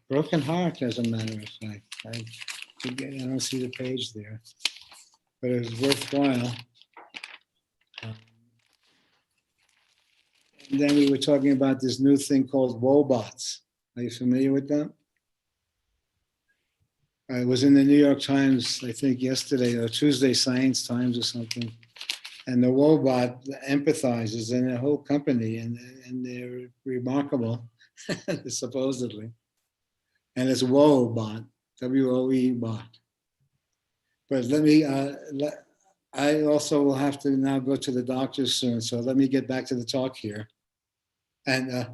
S1: broken heart, as a matter of fact. I don't see the page there, but it was worthwhile. And then we were talking about this new thing called wobots. Are you familiar with that? It was in the New York Times, I think yesterday, or Tuesday Science Times or something. And the wobot empathizes in a whole company, and they're remarkable, supposedly. And it's wobot, W-O-E bot. But let me, I also will have to now go to the doctor soon, so let me get back to the talk here. And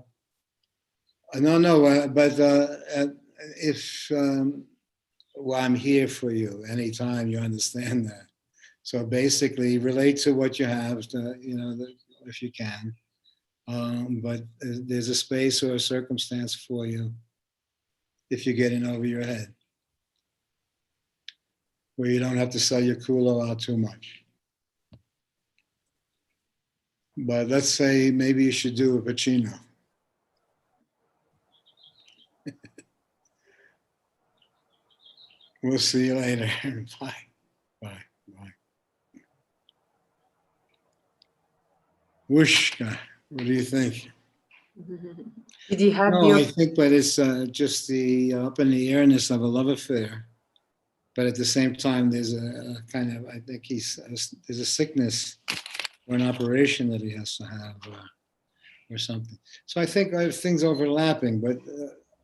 S1: if, well, I'm here for you anytime, you understand that. So basically relate to what you have, if you can. But there's a space or a circumstance for you if you're getting over your head, where you don't have to sell your culo out too much. But let's say maybe you should do a Pacino. We'll see you later. Bye. Bye. Bye. Whoosh. What do you think?
S3: Did he have
S1: No, I
S3: the,
S1: think, but it's just the up in the airness of a love affair. But at the same time, there's a kind of, I think there's a sickness or an operation that he has to have or something. So I think I have things overlapping, but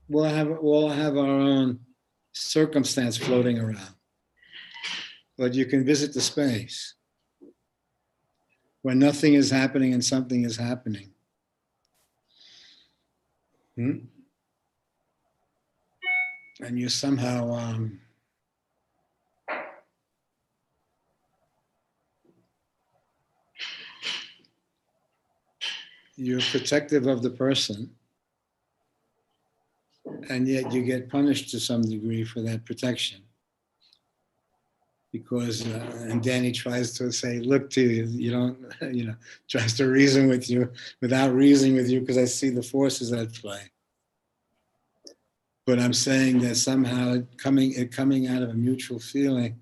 S1: we'll have our own circumstance floating around. But you can visit the space where nothing is happening and something is happening. And you somehow you're protective of the person, and yet you get punished to some degree for that protection. Because, and Danny tries to say, look to you, you don't, tries to reason with you without reasoning with you, because I see the forces at play. But I'm saying that somehow it coming out of a mutual feeling,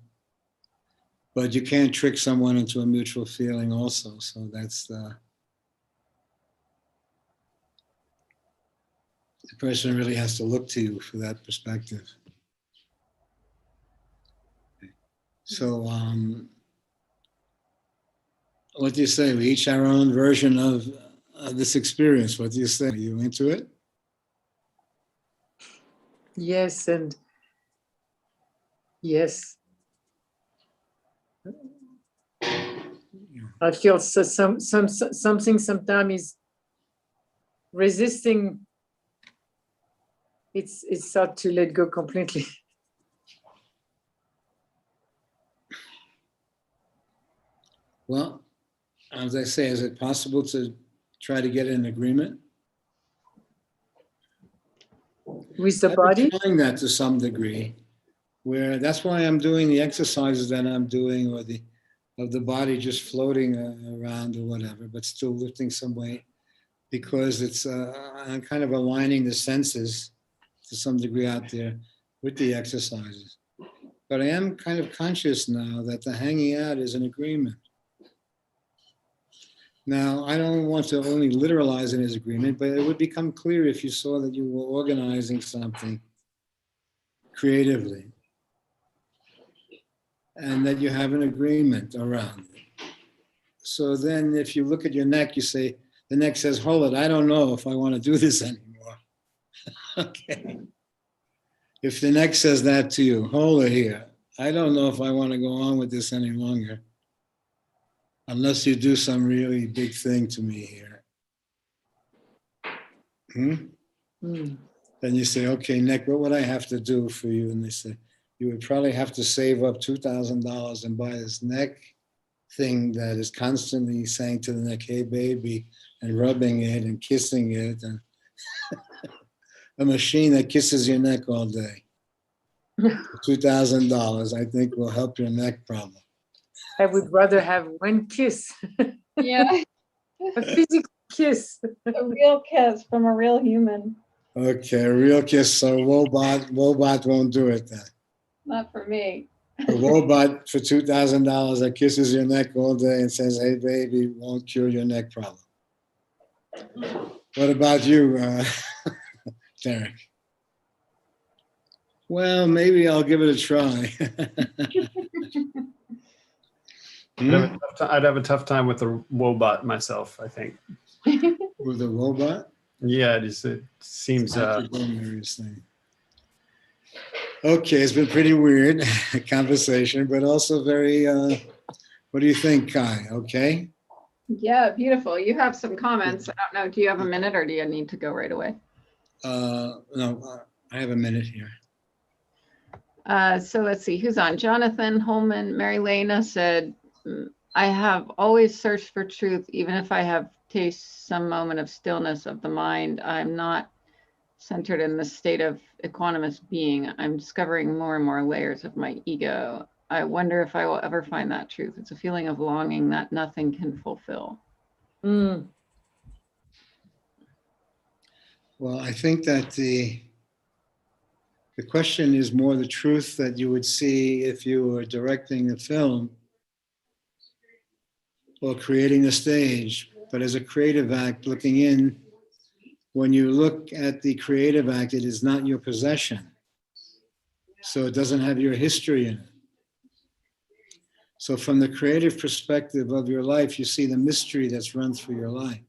S1: but you can't trick someone into a mutual feeling also. So that's the person really has to look to you for that perspective. So, what do you say? We each our own version of this experience. What do you say? Are you into it?
S3: yes, and yes. I feel something sometimes is resisting. It's hard to let go completely.
S1: Well, as I say, is it possible to try to get an agreement?
S3: With the
S1: I've
S3: body?
S1: been trying that to some degree, where that's why I'm doing the exercises that I'm doing, or of the body just floating around or whatever, but still lifting some weight, because it's I'm kind of aligning the senses to some degree out there with the exercises. But I am kind of conscious now that the hanging out is an agreement. Now, I don't want to only literalize it as agreement, but it would become clear if you saw that you were organizing something creatively and that you have an agreement around it. So then if you look at your neck, you say, the neck says, hold it, I don't know if I want to do this anymore. Okay. If the neck says that to you, hold it here, I don't know if I want to go on with this any longer, unless you do some really big thing to me here. Then you say, okay, neck, what would I have to do for you? And they say, you would probably have to save up $2,000 and buy this neck thing that is constantly saying to the neck, hey, baby, and rubbing it and kissing it, and a machine that kisses your neck all day. $2,000, I think, will help your neck problem.
S3: I would rather have one kiss,
S2: Yeah,
S3: a physical kiss.
S2: a real kiss from a real human.
S1: Okay, a real kiss. So Wobot won't do it then.
S2: Not for me.
S1: A robot for $2,000 that kisses your neck all day and says, hey, baby, won't cure your neck problem. What about you, Derek? Well, maybe I'll give it a try.
S4: I'd have a tough time with the Wobot myself, I think.
S1: With a robot?
S4: Yeah, it seems.
S1: Okay, it's been pretty weird conversation, but also very, what do you think, Kai? Okay?
S2: Yeah, beautiful. You have some comments. I don't know. Do you have a minute or do you need to go right away?
S1: No, I have a minute here.
S2: So let's see, who's on? Jonathan Holman, Mary Lena said, I have always searched for truth, even if I have tasted some moment of stillness of the mind. I'm not centered in the state of equanimous being. I'm discovering more and more layers of my ego. I wonder if I will ever find that truth. It's a feeling of longing that nothing can fulfill.
S3: Mm.
S1: Well, I think that the question is more the truth that you would see if you were directing a film or creating a stage But as a creative act looking in, when you look at the creative act, it is not your possession. So it doesn't have your history in it. So from the creative perspective of your life, you see the mystery that's run through your life.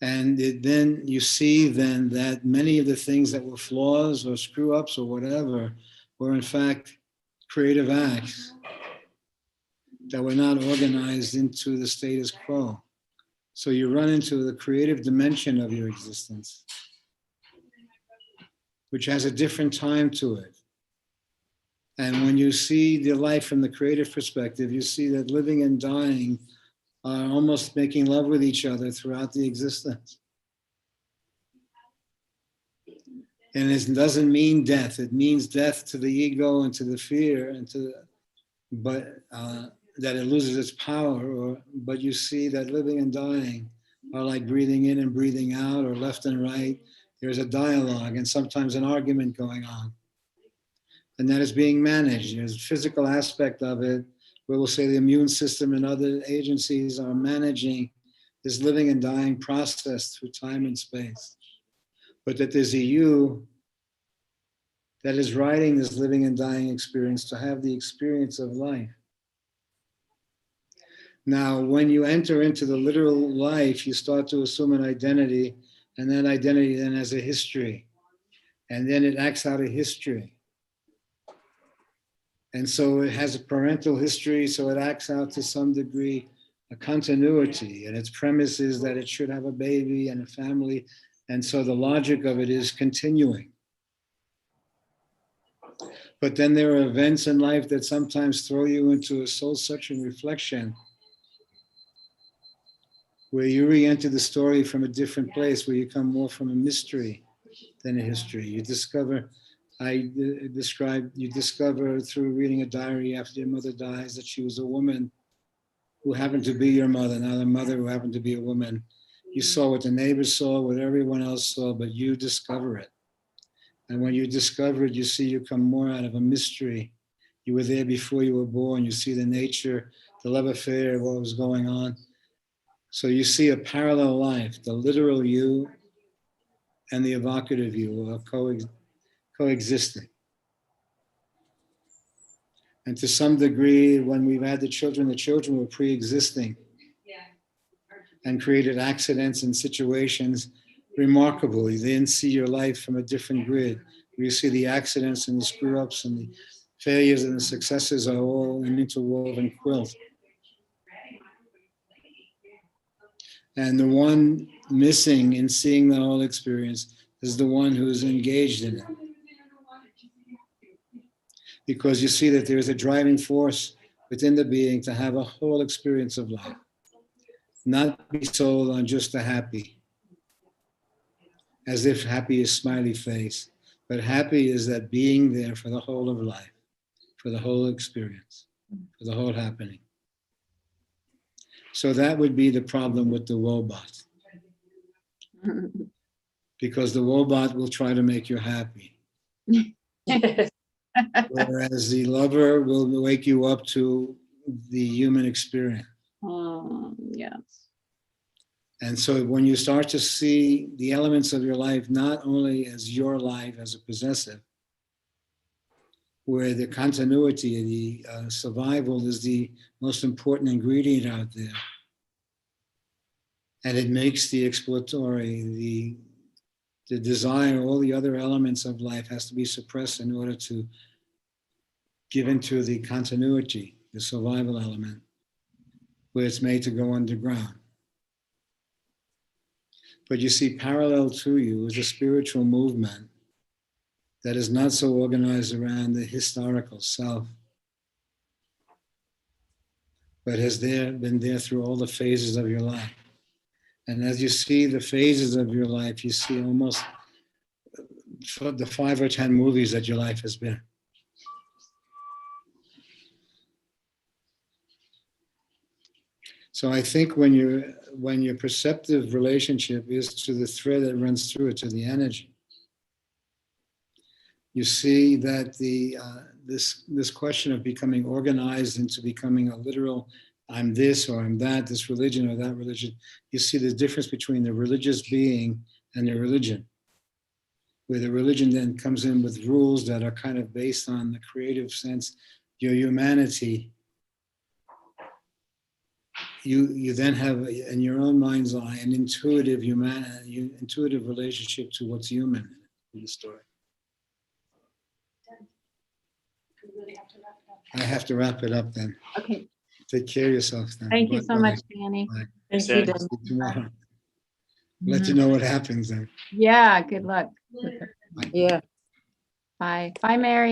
S1: And then you see then that many of the things that were flaws or screw ups or whatever were in fact creative acts that were not organized into the status quo. So you run into the creative dimension of your existence, which has a different time to it. And when you see the life from the creative perspective, you see that living and dying are almost making love with each other throughout the existence. And it doesn't mean death. It means death to the ego and to the fear and to, but that it loses its power. But you see that living and dying are like breathing in and breathing out, or left and right. There's a dialogue and sometimes an argument going on. And that is being managed. There's a physical aspect of it where we'll say the immune system and other agencies are managing this living and dying process through time and space. But that there's a you that is riding this living and dying experience to have the experience of life. Now, when you enter into the literal life, you start to assume an identity, and that identity then has a history, and then it acts out a history. And so it has a parental history, so it acts out to some degree a continuity, and its premise is that it should have a baby and a family, and so the logic of it is continuing. But then there are events in life that sometimes throw you into a soul-searching reflection where you re-enter the story from a different place, where you come more from a mystery than a history. You discover, you discover through reading a diary after your mother dies that she was a woman who happened to be your mother, not a mother who happened to be a woman. You saw what the neighbors saw, what everyone else saw, but you discover it. And when you discover it, you see you come more out of a mystery. You were there before you were born. You see the nature, the love affair, what was going on. So you see a parallel life. The literal you and the evocative you are coexisting. And to some degree, when we've had the children were pre-existing and created accidents and situations remarkably. They didn't see your life from a different grid. You see the accidents and the screw-ups and the failures and the successes are all an interwoven quilt. And the one missing in seeing the whole experience is the one who's engaged in it. Because you see that there's a driving force within the being to have a whole experience of life. Not be sold on just a happy, as if happy is smiley face, but happy is that being there for the whole of life, for the whole experience, for the whole happening. So that would be the problem with the woebot. Because the woebot will try to make you happy.
S3: Yes.
S1: Whereas the lover will wake you up to the human experience.
S2: Yes.
S1: And so when you start to see the elements of your life, not only as your life as a possessive, where the continuity, the survival is the most important ingredient out there. And it makes the exploratory, the desire, all the other elements of life has to be suppressed in order to give into the continuity, the survival element, where it's made to go underground. But you see, parallel to you is a spiritual movement that is not so organized around the historical self, but has been there through all the phases of your life. And as you see the phases of your life, you see almost the 5 or 10 movies that your life has been. So I think when your perceptive relationship is to the thread that runs through it, to the energy, you see that this question of becoming organized into becoming a literal I'm this or I'm that, this religion or that religion. You see the difference between the religious being and the religion, where the religion then comes in with rules that are kind of based on the creative sense, your humanity. You then have in your own mind's eye an intuitive intuitive relationship to what's human in the story. I have to wrap it up then.
S2: Okay,
S1: Take care of yourself then.
S2: thank you so
S1: Bye-bye.
S2: much, Danny.
S1: Bye.
S3: Thank
S4: Said-
S3: you,
S1: See
S3: Dan.
S1: you tomorrow. Let you know what happens then.
S2: Yeah, good luck.
S3: Yeah.
S2: Bye. Bye, Mary.